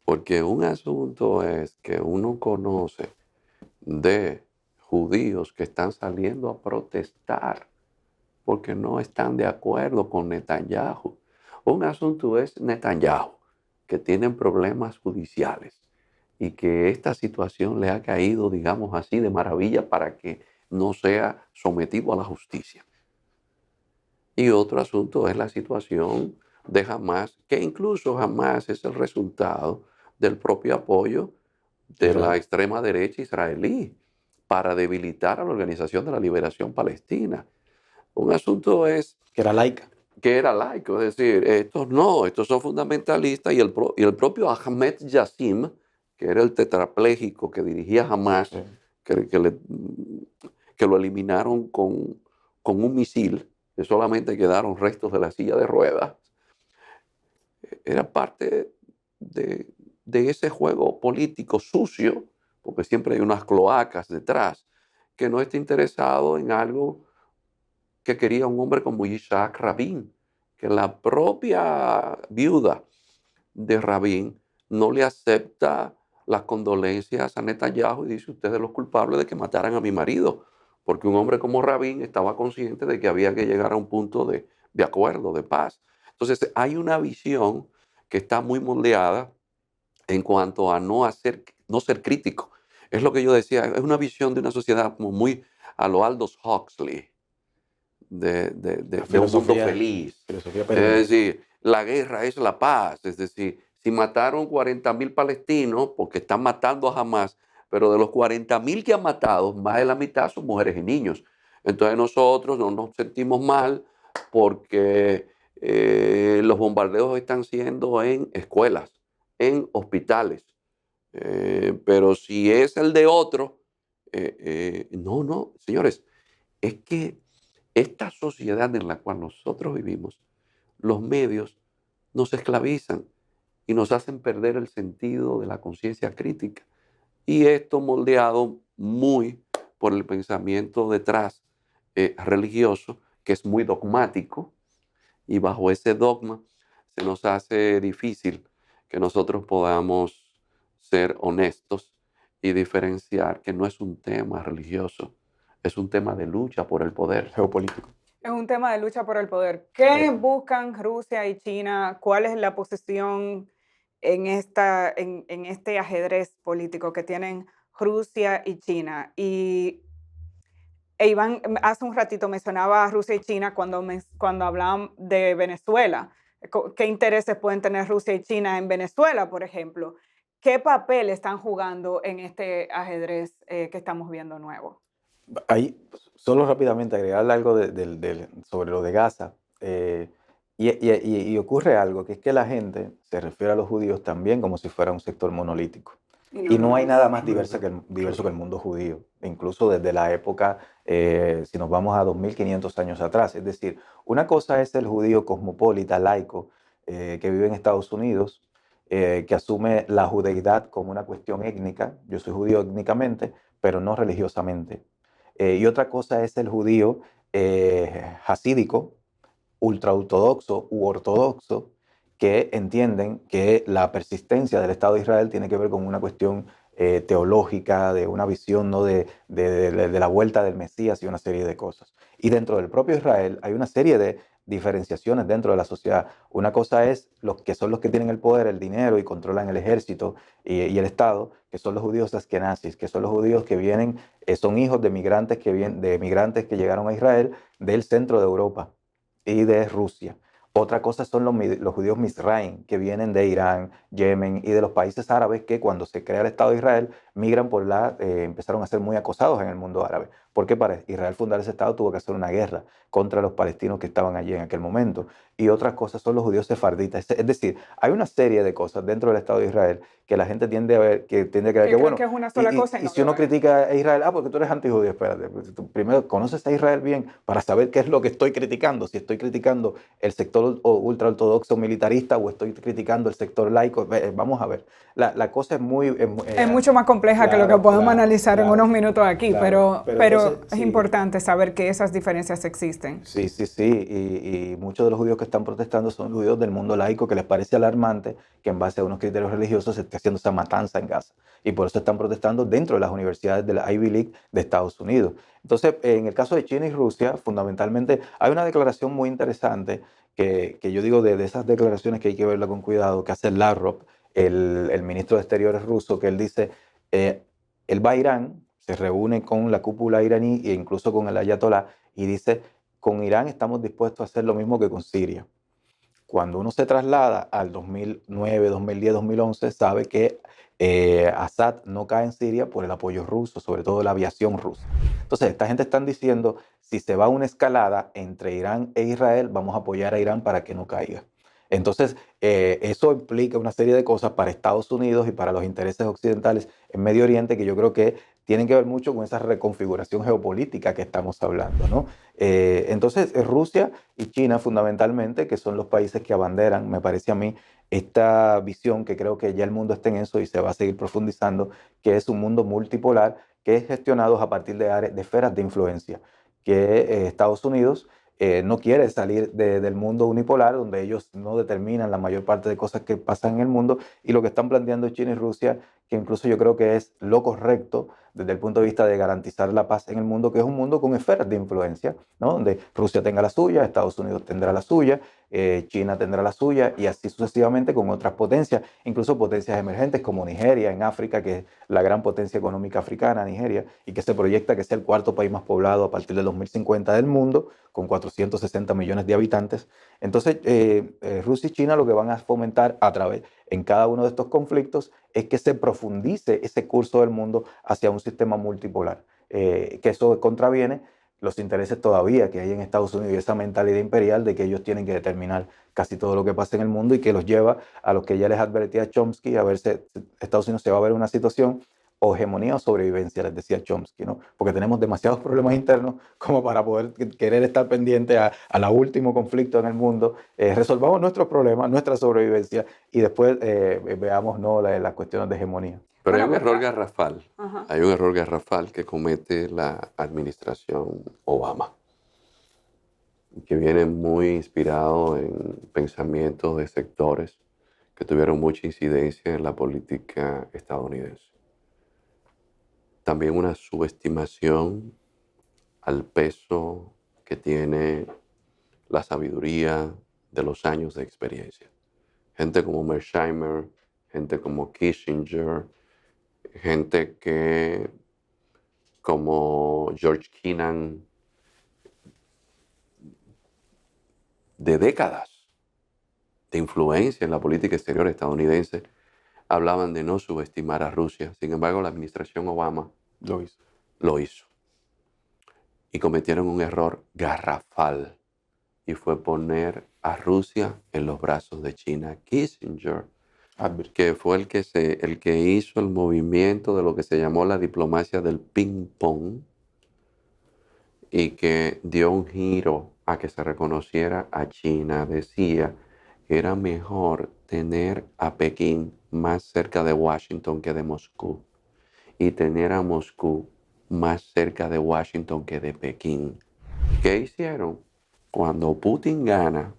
porque un asunto es que uno conoce de judíos que están saliendo a protestar porque no están de acuerdo con Netanyahu. Un asunto es Netanyahu, que tienen problemas judiciales y que esta situación le ha caído, digamos así, de maravilla para que no sea sometido a la justicia. Y otro asunto es la situación de Hamas, que incluso Hamas es el resultado del propio apoyo de la extrema derecha israelí para debilitar a la Organización de la Liberación Palestina. Un asunto es Que era laica. que era laico, es decir, estos no, estos son fundamentalistas y el propio Ahmed Yassim, que era el tetrapléjico que dirigía Hamas, Sí. que lo eliminaron con un misil, que solamente quedaron restos de la silla de ruedas, era parte de ese juego político sucio, porque siempre hay unas cloacas detrás, que no está interesado en algo que quería un hombre como Isaac Rabin, que la propia viuda de Rabin no le acepta las condolencias a Netanyahu y dice: usted es los culpables de que mataran a mi marido, porque un hombre como Rabin estaba consciente de que había que llegar a un punto de acuerdo, de paz. Entonces hay una visión que está muy moldeada en cuanto a no ser crítico. Es lo que yo decía, es una visión de una sociedad como muy a lo Aldous Huxley, de un mundo feliz. Filosofía Es peronista. decir, la guerra es la paz. Es decir, si mataron 40.000 palestinos, porque están matando a Hamas, pero de los 40.000 que han matado, más de la mitad son mujeres y niños. Entonces nosotros no nos sentimos mal porque los bombardeos están siendo en escuelas, en hospitales. Pero si es el de otro, no, señores, es que esta sociedad en la cual nosotros vivimos, los medios nos esclavizan y nos hacen perder el sentido de la conciencia crítica. Y esto moldeado muy por el pensamiento detrás religioso, que es muy dogmático, y bajo ese dogma se nos hace difícil que nosotros podamos ser honestos y diferenciar que no es un tema religioso, es un tema de lucha por el poder. Geopolítico. Es un tema de lucha por el poder. ¿Qué buscan Rusia y China? ¿Cuál es la posición en este ajedrez político que tienen Rusia y China? Y Iván hace un ratito mencionaba a Rusia y China cuando hablaban de Venezuela. ¿Qué intereses pueden tener Rusia y China en Venezuela, por ejemplo? ¿Qué papel están jugando en este ajedrez que estamos viendo nuevo? Ahí, solo rápidamente agregarle algo sobre lo de Gaza. Y ocurre algo, que es que la gente se refiere a los judíos también como si fuera un sector monolítico. Y no hay nada más diverso que el mundo judío, incluso desde la época, si nos vamos a 2500 años atrás. Es decir, una cosa es el judío cosmopolita, laico, que vive en Estados Unidos, que asume la judeidad como una cuestión étnica. Yo soy judío étnicamente, pero no religiosamente. Y otra cosa es el judío hasídico, ultraortodoxo u ortodoxo, que entienden que la persistencia del Estado de Israel tiene que ver con una cuestión teológica, de una visión, ¿no? de la vuelta del Mesías y una serie de cosas. Y dentro del propio Israel hay una serie de diferenciaciones dentro de la sociedad. Una cosa es los que son los que tienen el poder, el dinero y controlan el ejército y el Estado, que son los judíos askenazis, que son los judíos que vienen, son hijos de migrantes que llegaron a Israel del centro de Europa y de Rusia. Otra cosa son los judíos Mizraim, que vienen de Irán, Yemen y de los países árabes que cuando se crea el Estado de Israel migran empezaron a ser muy acosados en el mundo árabe. Porque para Israel fundar ese Estado tuvo que hacer una guerra contra los palestinos que estaban allí en aquel momento. Y otras cosas son los judíos sefarditas. Es decir, hay una serie de cosas dentro del Estado de Israel que la gente tiende a ver, que creer que bueno, que es una sola cosa y si uno critica a Israel, porque tú eres antijudío, espérate, tú primero conoces a Israel bien para saber qué es lo que estoy criticando, si estoy criticando el sector ultraortodoxo militarista o estoy criticando el sector laico. Vamos a ver, la cosa es es mucho más compleja que lo que podemos analizar en unos minutos aquí, pero entonces, es importante saber que esas diferencias existen. Sí, y muchos de los judíos que están protestando son judíos del mundo laico, que les parece alarmante que en base a unos criterios religiosos se esté haciendo esa matanza en Gaza. Y por eso están protestando dentro de las universidades de la Ivy League de Estados Unidos. Entonces, en el caso de China y Rusia, fundamentalmente hay una declaración muy interesante que yo digo de esas declaraciones que hay que verla con cuidado, que hace Lavrov, el ministro de Exteriores ruso, que él dice, él va a Irán, se reúne con la cúpula iraní e incluso con el ayatolá y dice, con Irán estamos dispuestos a hacer lo mismo que con Siria. Cuando uno se traslada al 2009, 2010, 2011, sabe que Assad no cae en Siria por el apoyo ruso, sobre todo la aviación rusa. Entonces, esta gente están diciendo, si se va a una escalada entre Irán e Israel, vamos a apoyar a Irán para que no caiga. Entonces, eso implica una serie de cosas para Estados Unidos y para los intereses occidentales en Medio Oriente que yo creo que tienen que ver mucho con esa reconfiguración geopolítica que estamos hablando, ¿no? Entonces, Rusia y China fundamentalmente, que son los países que abanderan, me parece a mí, esta visión que creo que ya el mundo está en eso y se va a seguir profundizando, que es un mundo multipolar que es gestionado a partir de esferas de influencia, que Estados Unidos no quiere salir del mundo unipolar, donde ellos no determinan la mayor parte de cosas que pasan en el mundo, y lo que están planteando China y Rusia, que incluso yo creo que es lo correcto desde el punto de vista de garantizar la paz en el mundo, que es un mundo con esferas de influencia, ¿no? Donde Rusia tenga la suya, Estados Unidos tendrá la suya, China tendrá la suya, y así sucesivamente con otras potencias, incluso potencias emergentes como Nigeria en África, que es la gran potencia económica africana, Nigeria, y que se proyecta que sea el cuarto país más poblado a partir del 2050 del mundo, con 460 millones de habitantes. Entonces, Rusia y China lo que van a fomentar en cada uno de estos conflictos es que se profundice ese curso del mundo hacia un sistema multipolar, que eso contraviene los intereses todavía que hay en Estados Unidos y esa mentalidad imperial de que ellos tienen que determinar casi todo lo que pasa en el mundo y que los lleva a lo que ya les advertía Chomsky, a ver si Estados Unidos se va a ver una situación o hegemonía o sobrevivencia, les decía Chomsky, ¿no? Porque tenemos demasiados problemas internos como para poder querer estar pendiente a la último conflicto en el mundo. Resolvamos nuestros problemas, nuestra sobrevivencia y después veamos, ¿no?, las cuestiones de hegemonía. Pero hay un error garrafal. Hay un error garrafal que comete la administración Obama, que viene muy inspirado en pensamientos de sectores que tuvieron mucha incidencia en la política estadounidense. También una subestimación al peso que tiene la sabiduría de los años de experiencia. Gente como Mersheimer, gente como Kissinger, gente que como George Kennan, de décadas de influencia en la política exterior estadounidense, hablaban de no subestimar a Rusia. Sin embargo, la administración Obama lo hizo. Y cometieron un error garrafal, y fue poner a Rusia en los brazos de China. Kissinger, que fue el que hizo el movimiento de lo que se llamó la diplomacia del ping-pong, y que dio un giro a que se reconociera a China, decía que era mejor tener a Pekín más cerca de Washington que de Moscú, y tener a Moscú más cerca de Washington que de Pekín. ¿Qué hicieron? Cuando Putin gana,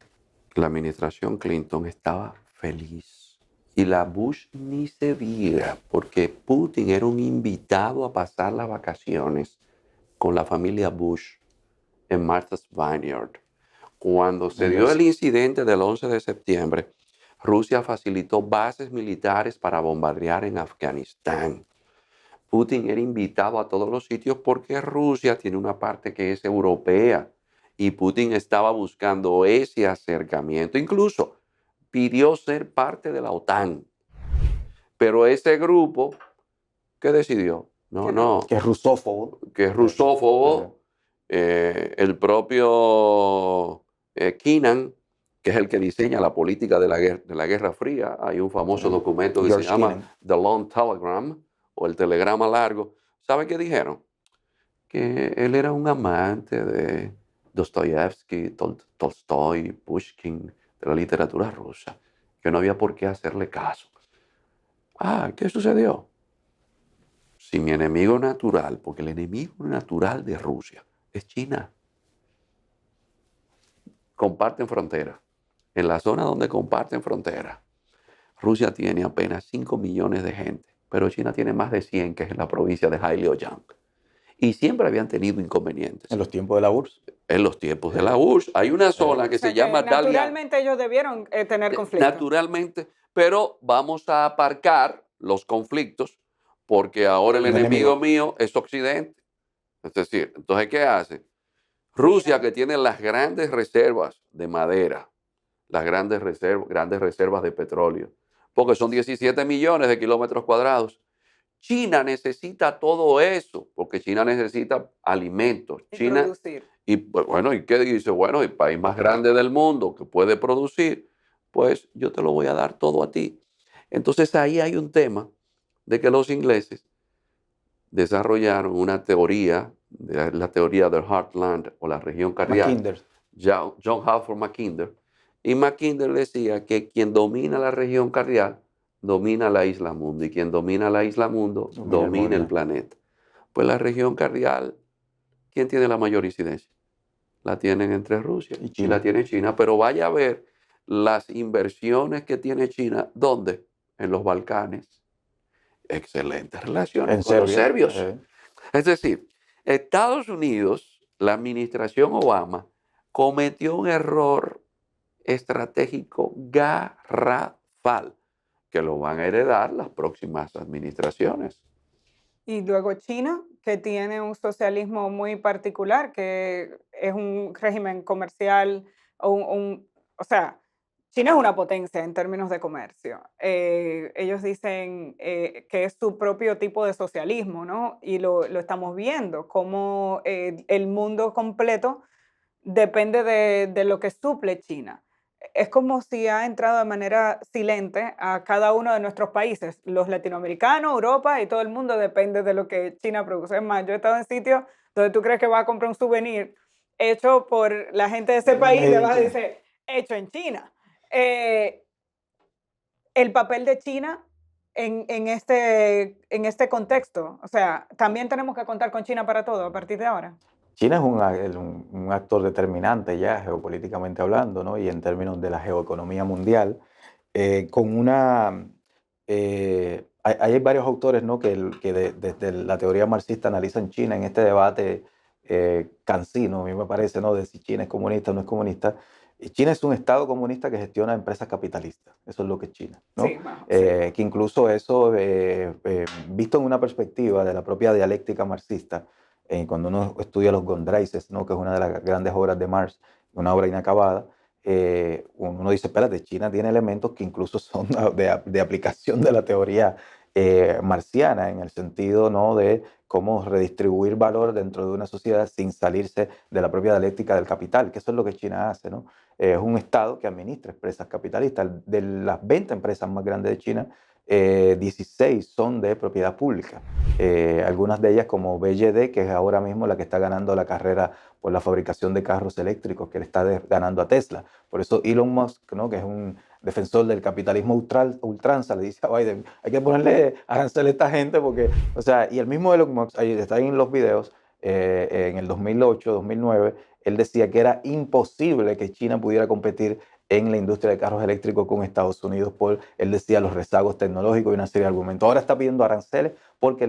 la administración Clinton estaba feliz. Y la Bush ni se diga, porque Putin era un invitado a pasar las vacaciones con la familia Bush en Martha's Vineyard. Cuando se dio el incidente del 11 de septiembre, Rusia facilitó bases militares para bombardear en Afganistán. Putin era invitado a todos los sitios porque Rusia tiene una parte que es europea, y Putin estaba buscando ese acercamiento. Incluso pidió ser parte de la OTAN. Pero ese grupo, ¿qué decidió? Que es rusófobo. Que es rusófobo. El propio Kennan, que es el que diseña la política de la Guerra Fría. Hay un famoso documento que se llama The Long Telegram, o el telegrama largo. ¿Sabe qué dijeron? Que él era un amante de Dostoyevsky, Tolstoy, Pushkin, de la literatura rusa, que no había por qué hacerle caso. ¿Qué sucedió? Si mi enemigo natural, porque el enemigo natural de Rusia es China, comparten frontera. En la zona donde comparten frontera, Rusia tiene apenas 5 millones de gente, pero China tiene más de 100, que es en la provincia de Heilongjiang. Y siempre habían tenido inconvenientes. En los tiempos de la URSS. En los tiempos de la URSS. Hay una zona que se llama Dalian. Naturalmente ellos debieron tener conflictos. Naturalmente, pero vamos a aparcar los conflictos, porque ahora el enemigo mío es Occidente. Es decir, entonces, ¿qué hace? Rusia, que tiene las grandes reservas de madera, las grandes reservas de petróleo, porque son 17 millones de kilómetros cuadrados. China necesita todo eso, porque China necesita alimentos. China, producir. ¿y qué dice? Bueno, el país más grande del mundo que puede producir, pues yo te lo voy a dar todo a ti. Entonces ahí hay un tema de que los ingleses desarrollaron una teoría, la teoría del Heartland, o la región cardial. John Halford Mackinder. Y Mackinder decía que quien domina la región cardial domina la isla mundo, y quien domina la isla mundo domina el planeta. Pues la región cardial, ¿quién tiene la mayor incidencia? La tienen entre Rusia y la tiene China. Pero vaya a ver las inversiones que tiene China. ¿Dónde? En los Balcanes. Excelentes relaciones con los serbios. Es decir, Estados Unidos, la administración Obama, cometió un error estratégico garrafal, que lo van a heredar las próximas administraciones. Y luego China, que tiene un socialismo muy particular, que es un régimen comercial, o sea, China es una potencia en términos de comercio. Ellos dicen que es su propio tipo de socialismo, ¿no? Y lo estamos viendo, cómo el mundo completo depende de lo que suple China. Es como si ha entrado de manera silente a cada uno de nuestros países. Los latinoamericanos, Europa y todo el mundo depende de lo que China produce. Es más, yo he estado en sitios donde tú crees que vas a comprar un souvenir hecho por la gente de ese país, y vas a decir, hecho en China. El papel de China en este contexto, o sea, también tenemos que contar con China para todo a partir de ahora. China es un actor determinante ya geopolíticamente hablando, ¿no? Y en términos de la geoeconomía mundial, hay varios autores, ¿no? que desde la teoría marxista analizan China en este debate cansino, a mí me parece, ¿no? De si China es comunista o no es comunista. Y China es un estado comunista que gestiona empresas capitalistas. Eso es lo que es China, ¿no? Sí, bueno, sí. Que incluso eso, visto en una perspectiva de la propia dialéctica marxista, cuando uno estudia los Grundrises, ¿no? Que es una de las grandes obras de Marx, una obra inacabada, uno dice, espérate, China tiene elementos que incluso son de aplicación de la teoría marxiana, en el sentido, ¿no? De cómo redistribuir valor dentro de una sociedad sin salirse de la propia dialéctica del capital, que eso es lo que China hace, ¿no? Es un Estado que administra empresas capitalistas. De las 20 empresas más grandes de China, 16 son de propiedad pública. Algunas de ellas como BYD, que es ahora mismo la que está ganando la carrera por la fabricación de carros eléctricos, que le está ganando a Tesla. Por eso Elon Musk, ¿no? Que es un defensor del capitalismo ultranza, le dice a Biden, hay que ponerle arancel a esta gente porque, o sea, y el mismo Elon Musk, ahí está en los videos, en el 2008, 2009, él decía que era imposible que China pudiera competir en la industria de carros eléctricos con Estados Unidos por, él decía, los rezagos tecnológicos y una serie de argumentos. Ahora está pidiendo aranceles porque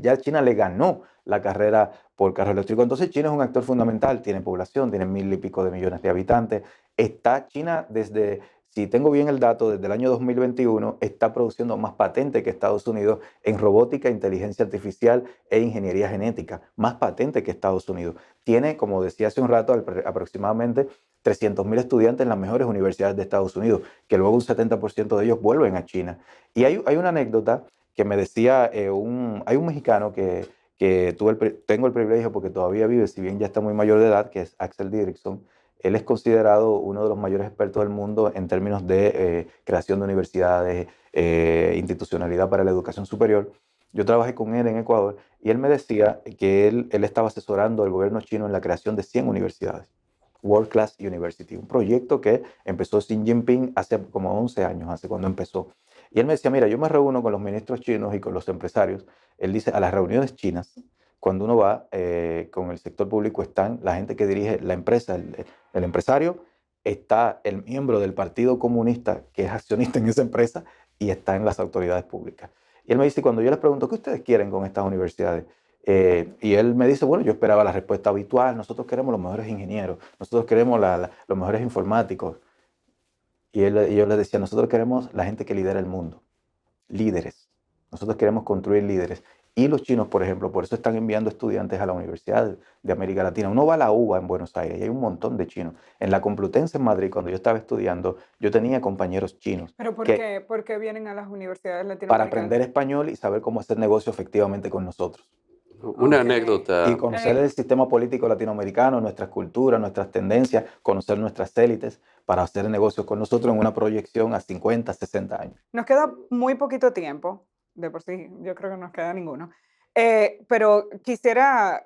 ya China le ganó la carrera por carro eléctrico. Entonces China es un actor fundamental, tiene población, tiene 1000 y pico de millones de habitantes. Está China desde, si tengo bien el dato, desde el año 2021 está produciendo más patentes que Estados Unidos en robótica, inteligencia artificial e ingeniería genética. Más patentes que Estados Unidos. Tiene, como decía hace un rato, aproximadamente 300.000 estudiantes en las mejores universidades de Estados Unidos, que luego un 70% de ellos vuelven a China. Y hay una anécdota que me decía, hay un mexicano que tengo el privilegio porque todavía vive, si bien ya está muy mayor de edad, que es Axel Dirickson. Él es considerado uno de los mayores expertos del mundo en términos de creación de universidades, institucionalidad para la educación superior. Yo trabajé con él en Ecuador y él me decía que él estaba asesorando al gobierno chino en la creación de 100 universidades. World Class University, un proyecto que empezó Xi Jinping hace como 11 años, hace cuando empezó. Y él me decía, mira, yo me reúno con los ministros chinos y con los empresarios. Él dice, a las reuniones chinas, cuando uno va con el sector público, están la gente que dirige la empresa, el empresario, está el miembro del Partido Comunista que es accionista en esa empresa y está en las autoridades públicas. Y él me dice, cuando yo les pregunto, ¿qué ustedes quieren con estas universidades? Y él me dice, bueno, yo esperaba la respuesta habitual, nosotros queremos los mejores ingenieros, nosotros queremos los mejores informáticos. Y yo les decía, nosotros queremos la gente que lidera el mundo, líderes. Nosotros queremos construir líderes. Y los chinos, por ejemplo, por eso están enviando estudiantes a la Universidad de América Latina. Uno va a la UBA en Buenos Aires y hay un montón de chinos. En la Complutense en Madrid, cuando yo estaba estudiando, yo tenía compañeros chinos. ¿Pero por qué vienen a las universidades para latinoamericanas? aprender español y saber cómo hacer negocio efectivamente con nosotros. Una Ok. anécdota. Y conocer el sistema político latinoamericano, nuestras culturas, nuestras tendencias, conocer nuestras élites para hacer negocios con nosotros en una proyección a 50, 60 años. Nos queda muy poquito tiempo, de por sí, yo creo que no nos queda ninguno. Pero quisiera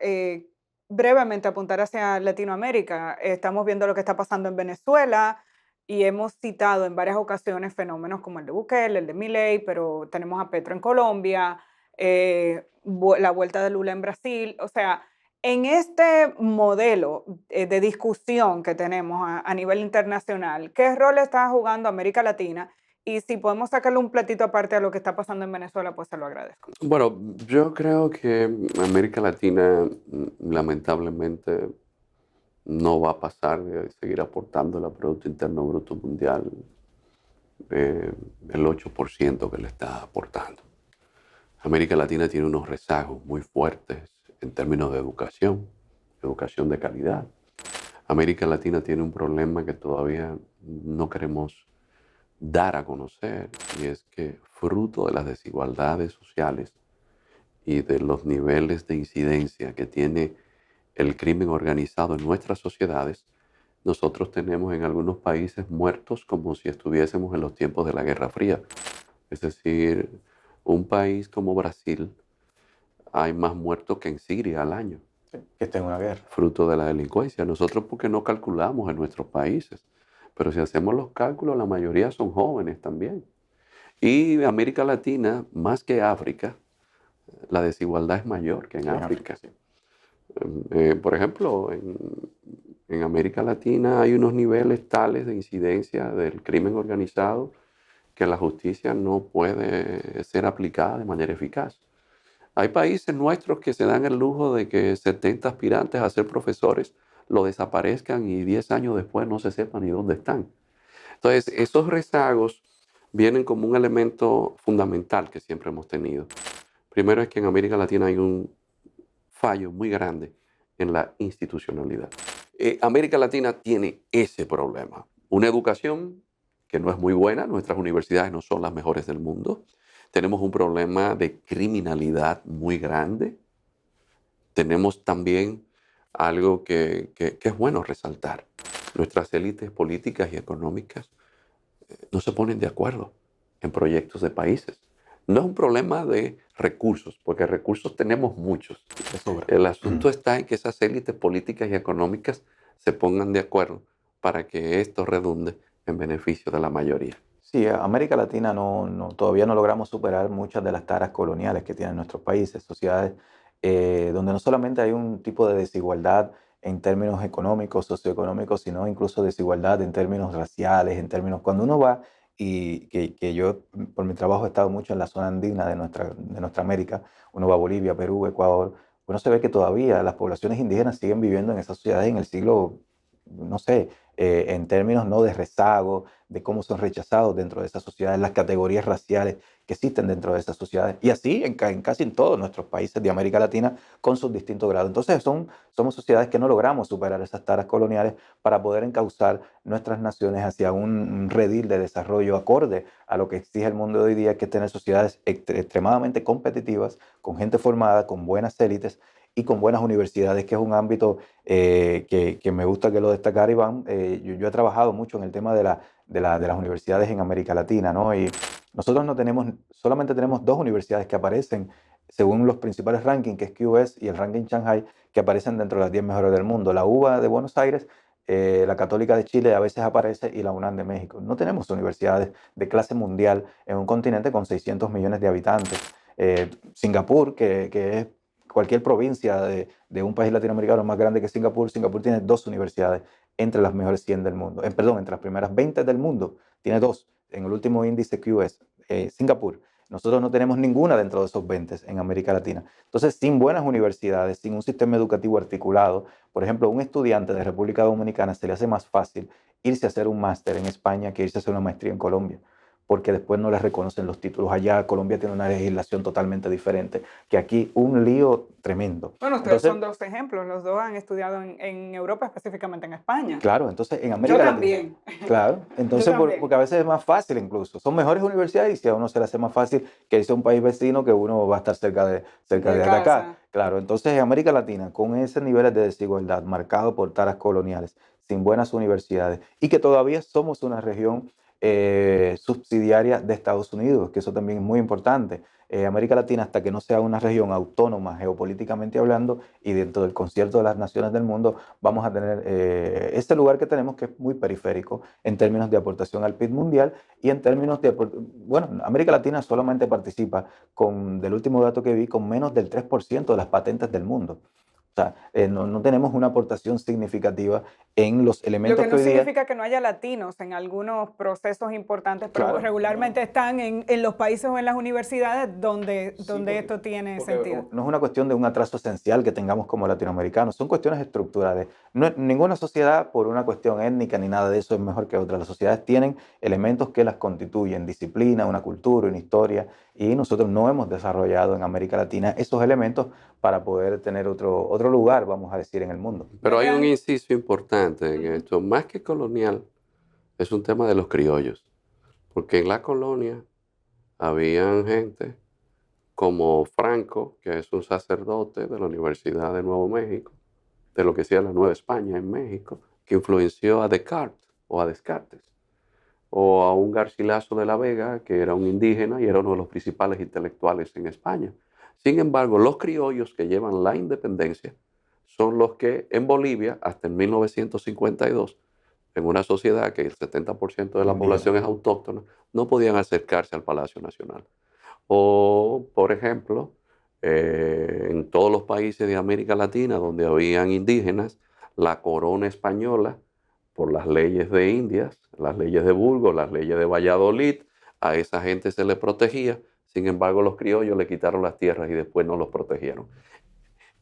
brevemente apuntar hacia Latinoamérica. Estamos viendo lo que está pasando en Venezuela y hemos citado en varias ocasiones fenómenos como el de Bukele, el de Milei, pero tenemos a Petro en Colombia, la vuelta de Lula en Brasil. O sea, en este modelo de discusión que tenemos a nivel internacional, ¿qué rol está jugando América Latina? Y si podemos sacarle un platito aparte a lo que está pasando en Venezuela, pues se lo agradezco. Bueno, yo creo que América Latina lamentablemente no va a pasar de seguir aportando al Producto Interno Bruto Mundial el 8% que le está aportando. América Latina tiene unos rezagos muy fuertes en términos de educación de calidad. América Latina tiene un problema que todavía no queremos dar a conocer, y es que fruto de las desigualdades sociales y de los niveles de incidencia que tiene el crimen organizado en nuestras sociedades, nosotros tenemos en algunos países muertos como si estuviésemos en los tiempos de la Guerra Fría. Es decir, un país como Brasil, hay más muertos que en Siria al año. Que está en una guerra. Fruto de la delincuencia. Nosotros porque no calculamos en nuestros países. Pero si hacemos los cálculos, la mayoría son jóvenes también. Y América Latina, más que África, la desigualdad es mayor que en África. Sí. Por ejemplo, en América Latina hay unos niveles tales de incidencia del crimen organizado que la justicia no puede ser aplicada de manera eficaz. Hay países nuestros que se dan el lujo de que 70 aspirantes a ser profesores lo desaparezcan y 10 años después no se sepa ni dónde están. Entonces, esos rezagos vienen como un elemento fundamental que siempre hemos tenido. Primero es que en América Latina hay un fallo muy grande en la institucionalidad. América Latina tiene ese problema. Una educación que no es muy buena, nuestras universidades no son las mejores del mundo. Tenemos un problema de criminalidad muy grande. Tenemos también algo que es bueno resaltar. Nuestras élites políticas y económicas no se ponen de acuerdo en proyectos de países. No es un problema de recursos, porque recursos tenemos muchos. De sobra. El asunto está en que esas élites políticas y económicas se pongan de acuerdo para que esto redunde en beneficio de la mayoría. Sí, América Latina todavía no logramos superar muchas de las taras coloniales que tienen nuestros países, sociedades donde no solamente hay un tipo de desigualdad en términos económicos, socioeconómicos, sino incluso desigualdad en términos raciales, en términos, cuando uno va, y que yo por mi trabajo he estado mucho en la zona andina de nuestra América, uno va a Bolivia, Perú, Ecuador, uno se ve que todavía las poblaciones indígenas siguen viviendo en esas sociedades en el siglo, no sé, en términos no de rezago, de cómo son rechazados dentro de esas sociedades, las categorías raciales que existen dentro de esas sociedades, y así en casi en todos nuestros países de América Latina con sus distintos grados. Entonces somos sociedades que no logramos superar esas taras coloniales para poder encauzar nuestras naciones hacia un redil de desarrollo acorde a lo que exige el mundo de hoy día, que es tener sociedades extremadamente competitivas, con gente formada, con buenas élites y con buenas universidades, que es un ámbito que me gusta que lo destacara Iván. Yo he trabajado mucho en el tema de las universidades en América Latina, ¿no? Y nosotros solamente tenemos dos universidades que aparecen según los principales rankings, que es QS y el ranking Shanghai, que aparecen dentro de las 10 mejores del mundo. La UBA de Buenos Aires, la Católica de Chile a veces aparece, y la UNAM de México. No tenemos universidades de clase mundial en un continente con 600 millones de habitantes. Singapur, que es cualquier provincia de un país latinoamericano más grande que Singapur, Singapur tiene dos universidades entre las mejores 100 del mundo. Perdón, entre las primeras 20 del mundo, tiene dos en el último índice QS, Singapur. Nosotros no tenemos ninguna dentro de esos 20 en América Latina. Entonces, sin buenas universidades, sin un sistema educativo articulado, por ejemplo, un estudiante de República Dominicana se le hace más fácil irse a hacer un máster en España que irse a hacer una maestría en Colombia, porque después no les reconocen los títulos. Allá Colombia tiene una legislación totalmente diferente, que aquí un lío tremendo. Bueno, ustedes son dos ejemplos, los dos han estudiado en Europa, específicamente en España. Claro, entonces en América Yo Latina. también. Claro, entonces Yo también. porque a veces es más fácil incluso. Son mejores universidades, y si a uno se le hace más fácil que irse a un país vecino, que uno va a estar cerca de acá. casa. Claro, entonces en América Latina, con esos niveles de desigualdad marcados por taras coloniales, sin buenas universidades, y que todavía somos una región subsidiaria de Estados Unidos, que eso también es muy importante. América Latina, hasta que no sea una región autónoma geopolíticamente hablando y dentro del concierto de las naciones del mundo, vamos a tener este lugar que tenemos, que es muy periférico en términos de aportación al PIB mundial, y en términos de, bueno, América Latina solamente participa, del último dato que vi, con menos del 3% de las patentes del mundo. O sea, no tenemos una aportación significativa en los elementos Lo que no hoy día. significa que no haya latinos en algunos procesos importantes, pero Claro. regularmente están en los países o en las universidades donde esto tiene sentido. No es una cuestión de un atraso esencial que tengamos como latinoamericanos, son cuestiones estructurales. Ninguna sociedad, por una cuestión étnica ni nada de eso, es mejor que otra. Las sociedades tienen elementos que las constituyen: disciplina, una cultura, una historia, y nosotros no hemos desarrollado en América Latina esos elementos para poder tener otro lugar, vamos a decir, en el mundo. Pero hay un inciso importante en esto, más que colonial, es un tema de los criollos, porque en la colonia habían gente como Franco, que es un sacerdote de la Universidad de Nuevo México, de lo que sea la Nueva España en México, que influenció a Descartes, o a un Garcilaso de la Vega, que era un indígena y era uno de los principales intelectuales en España. Sin embargo, los criollos que llevan la independencia son los que en Bolivia, hasta en 1952, en una sociedad que el 70% de la población es autóctona, no podían acercarse al Palacio Nacional. O, por ejemplo, en todos los países de América Latina donde habían indígenas, la corona española, por las leyes de Indias, las leyes de Burgos, las leyes de Valladolid, a esa gente se le protegía. Sin embargo, los criollos le quitaron las tierras y después no los protegieron.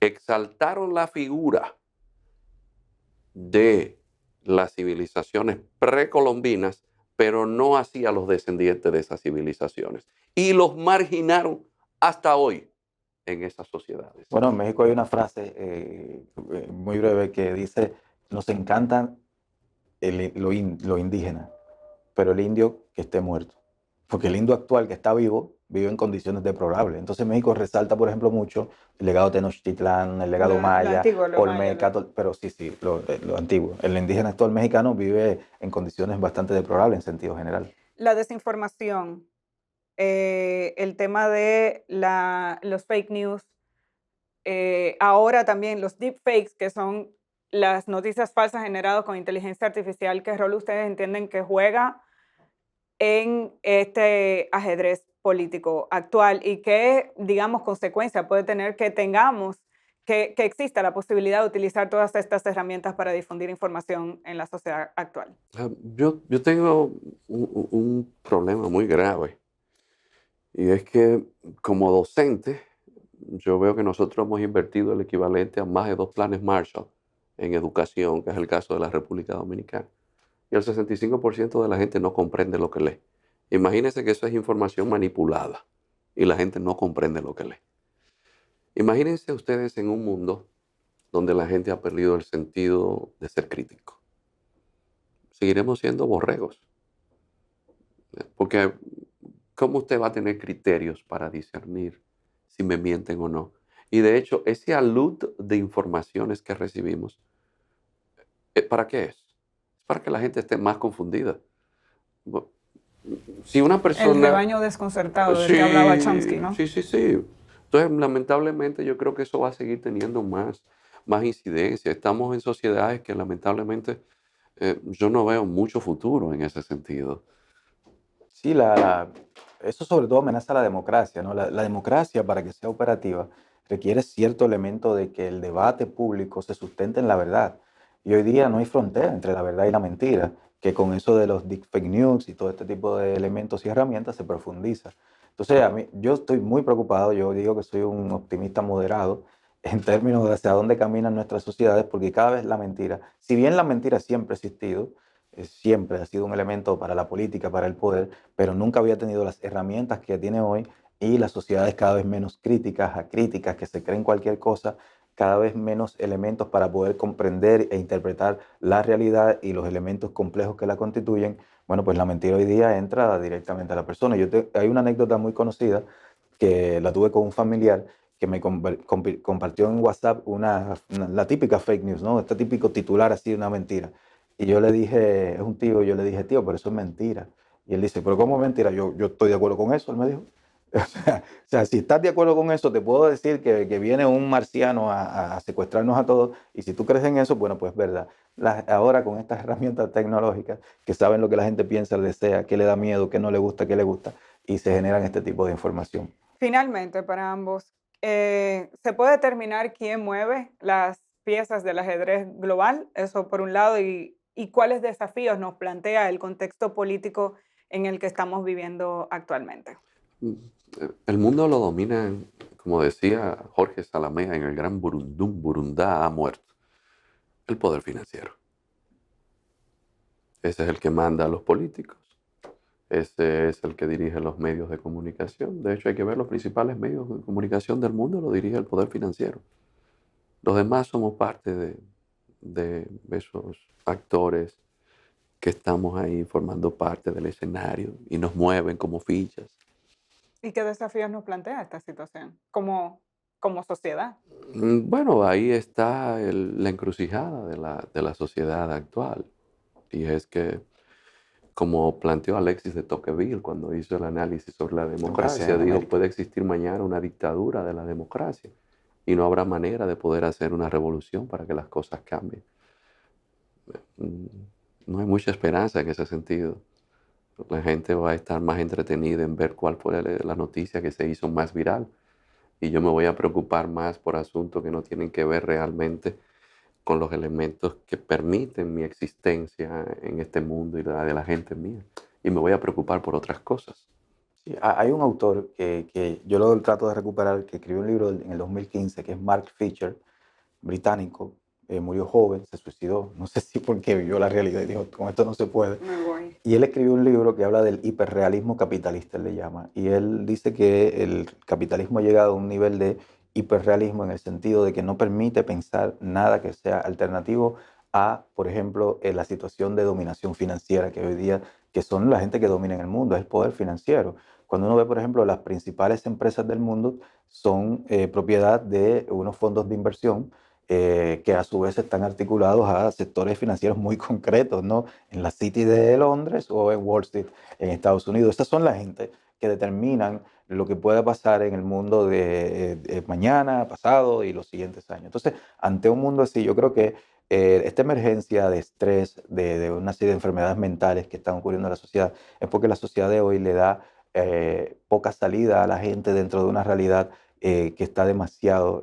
Exaltaron la figura de las civilizaciones precolombinas, pero no así a los descendientes de esas civilizaciones. Y los marginaron hasta hoy en esas sociedades. Bueno, en México hay una frase muy breve que dice, nos encanta lo indígena, pero el indio que esté muerto. Porque el indio actual que está vivo, vive en condiciones deplorables. Entonces México resalta, por ejemplo, mucho el legado Tenochtitlán, el legado Lo maya, antiguo, lo maya, Olmeca, pero sí, lo antiguo. El indígena actual mexicano vive en condiciones bastante deplorables en sentido general. la desinformación, el tema de los fake news, ahora también los deepfakes, que son las noticias falsas generadas con inteligencia artificial. ¿Qué rol ustedes entienden que juega en este ajedrez político actual y qué, digamos, consecuencia puede tener que tengamos, que exista la posibilidad de utilizar todas estas herramientas para difundir información en la sociedad actual? Yo tengo un problema muy grave, y es que como docente yo veo que nosotros hemos invertido el equivalente a más de 2 planes Marshall en educación, que es el caso de la República Dominicana. Y el 65% de la gente no comprende lo que lee. Imagínense que eso es información manipulada y la gente no comprende lo que lee. Imagínense ustedes en un mundo donde la gente ha perdido el sentido de ser crítico. Seguiremos siendo borregos. Porque ¿cómo usted va a tener criterios para discernir si me mienten o no? Y de hecho, ese alud de informaciones que recibimos, ¿para qué es? Es para que la gente esté más confundida. Si una El persona... rebaño desconcertado del que hablaba Chomsky, ¿no? Sí. Entonces, lamentablemente, yo creo que eso va a seguir teniendo más incidencia. Estamos en sociedades que lamentablemente yo no veo mucho futuro en ese sentido. Sí, eso sobre todo amenaza a la democracia, ¿no? La democracia, para que sea operativa, requiere cierto elemento de que el debate público se sustente en la verdad. Y hoy día no hay frontera entre la verdad y la mentira, que con eso de los deep fake news y todo este tipo de elementos y herramientas se profundiza. Entonces, yo estoy muy preocupado, yo digo que soy un optimista moderado en términos de hacia dónde caminan nuestras sociedades, porque cada vez la mentira, si bien la mentira siempre ha existido, siempre ha sido un elemento para la política, para el poder, pero nunca había tenido las herramientas que tiene hoy, y las sociedades cada vez menos críticas, que se creen cualquier cosa, cada vez menos elementos para poder comprender e interpretar la realidad y los elementos complejos que la constituyen. Bueno, pues la mentira hoy día entra directamente a la persona. Hay una anécdota muy conocida que la tuve con un familiar que me compartió en WhatsApp la típica fake news, ¿no? Este típico titular así de una mentira. Y yo le dije, es un tío, yo le dije, tío, pero eso es mentira. Y él dice, pero ¿cómo es mentira? Yo estoy de acuerdo con eso, él me dijo. O sea, si estás de acuerdo con eso, te puedo decir que viene un marciano a secuestrarnos a todos. Y si tú crees en eso, bueno, pues es verdad. Ahora con estas herramientas tecnológicas que saben lo que la gente piensa, desea, qué le da miedo, qué no le gusta, qué le gusta, y se generan este tipo de información. Finalmente, para ambos, ¿se puede determinar quién mueve las piezas del ajedrez global? Eso por un lado, y cuáles desafíos nos plantea el contexto político en el que estamos viviendo actualmente. El mundo lo domina, como decía Jorge Salamea en el gran Burundá ha muerto, el poder financiero. Ese es el que manda a los políticos. Ese es el que dirige los medios de comunicación. De hecho, hay que ver los principales medios de comunicación del mundo, lo dirige el poder financiero. Los demás somos parte de esos actores que estamos ahí formando parte del escenario y nos mueven como fichas. ¿Y qué desafíos nos plantea esta situación como sociedad? Bueno, ahí está la encrucijada de la sociedad actual. Y es que, como planteó Alexis de Tocqueville cuando hizo el análisis sobre la democracia, dijo, puede existir mañana una dictadura de la democracia y no habrá manera de poder hacer una revolución para que las cosas cambien. No hay mucha esperanza en ese sentido. La gente va a estar más entretenida en ver cuál fue la noticia que se hizo más viral. Y yo me voy a preocupar más por asuntos que no tienen que ver realmente con los elementos que permiten mi existencia en este mundo y la de la gente mía. Y me voy a preocupar por otras cosas. Sí, hay un autor que yo lo trato de recuperar, que escribió un libro en el 2015, que es Mark Fisher, británico. Murió joven, se suicidó, no sé si porque vivió la realidad y dijo, con esto no se puede. Me voy. Y él escribió un libro que habla del hiperrealismo capitalista, él le llama. Y él dice que el capitalismo ha llegado a un nivel de hiperrealismo en el sentido de que no permite pensar nada que sea alternativo a, por ejemplo, la situación de dominación financiera que hoy día, que son la gente que domina en el mundo, es el poder financiero. Cuando uno ve, por ejemplo, las principales empresas del mundo son propiedad de unos fondos de inversión que a su vez están articulados a sectores financieros muy concretos, ¿no? En la City de Londres o en Wall Street en Estados Unidos. Estas son la gente que determinan lo que pueda pasar en el mundo de mañana, pasado y los siguientes años. Entonces, ante un mundo así, yo creo que esta emergencia de estrés, de una serie de enfermedades mentales que están ocurriendo en la sociedad, es porque la sociedad de hoy le da poca salida a la gente dentro de una realidad que está demasiado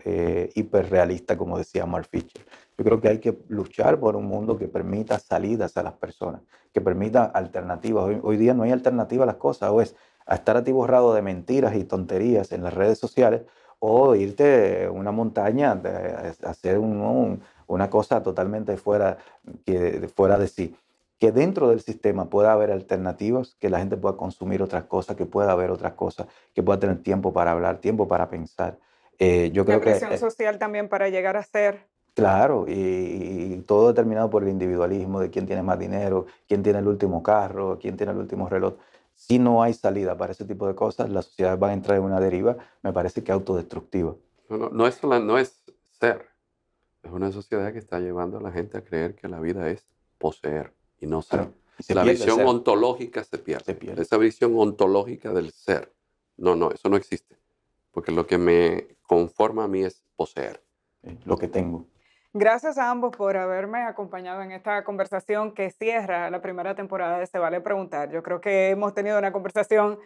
hiperrealista, como decía Mark Fisher. Yo creo que hay que luchar por un mundo que permita salidas a las personas, que permita alternativas. Hoy día no hay alternativa a las cosas, o es a estar atiborrado de mentiras y tonterías en las redes sociales, o irte a una montaña, a hacer una cosa totalmente fuera de sí. Que dentro del sistema pueda haber alternativas, que la gente pueda consumir otras cosas, que pueda haber otras cosas, que pueda tener tiempo para hablar, tiempo para pensar. Yo De creo que, presión social también para llegar a ser. claro, y todo determinado por el individualismo de quién tiene más dinero, quién tiene el último carro, quién tiene el último reloj. Si no hay salida para ese tipo de cosas, la sociedad va a entrar en una deriva, me parece que autodestructiva. No es ser. Es una sociedad que está llevando a la gente a creer que la vida es poseer y no ser. Claro, y se La pierde el visión ser, ontológica se se pierde. pierde. Esa visión ontológica del ser. No, eso no existe. Porque lo que me conforma a mí es poseer. Lo que tengo. Gracias a ambos por haberme acompañado en esta conversación que cierra la primera temporada de Se Vale Preguntar. Yo creo que hemos tenido una conversación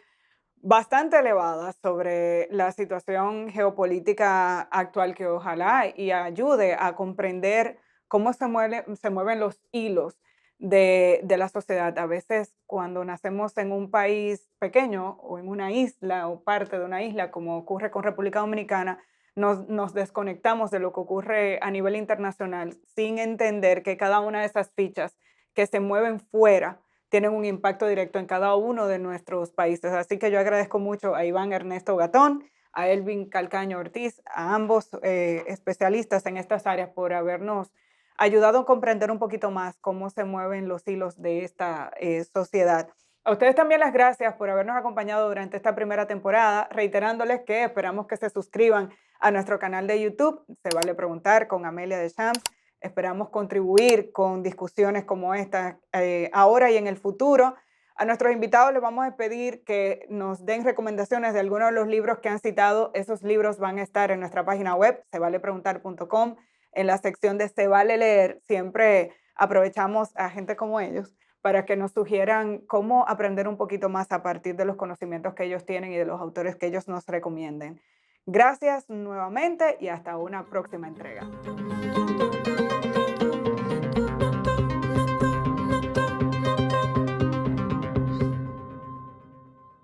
bastante elevada sobre la situación geopolítica actual que ojalá y ayude a comprender cómo se mueven los hilos de la sociedad. A veces cuando nacemos en un país pequeño o en una isla o parte de una isla, como ocurre con República Dominicana, nos desconectamos de lo que ocurre a nivel internacional sin entender que cada una de esas fichas que se mueven fuera tienen un impacto directo en cada uno de nuestros países. Así que yo agradezco mucho a Iván Ernesto Gatón, a Elvin Calcaño Ortiz, a ambos especialistas en estas áreas por habernos ayudado a comprender un poquito más cómo se mueven los hilos de esta sociedad. A ustedes también las gracias por habernos acompañado durante esta primera temporada, reiterándoles que esperamos que se suscriban a nuestro canal de YouTube, Se Vale Preguntar con Amelia Deschamps. Esperamos contribuir con discusiones como esta ahora y en el futuro. A nuestros invitados les vamos a pedir que nos den recomendaciones de algunos de los libros que han citado. Esos libros van a estar en nuestra página web, sevalepreguntar.com, en la sección de Se Vale Leer. Siempre aprovechamos a gente como ellos para que nos sugieran cómo aprender un poquito más a partir de los conocimientos que ellos tienen y de los autores que ellos nos recomienden. Gracias nuevamente y hasta una próxima entrega.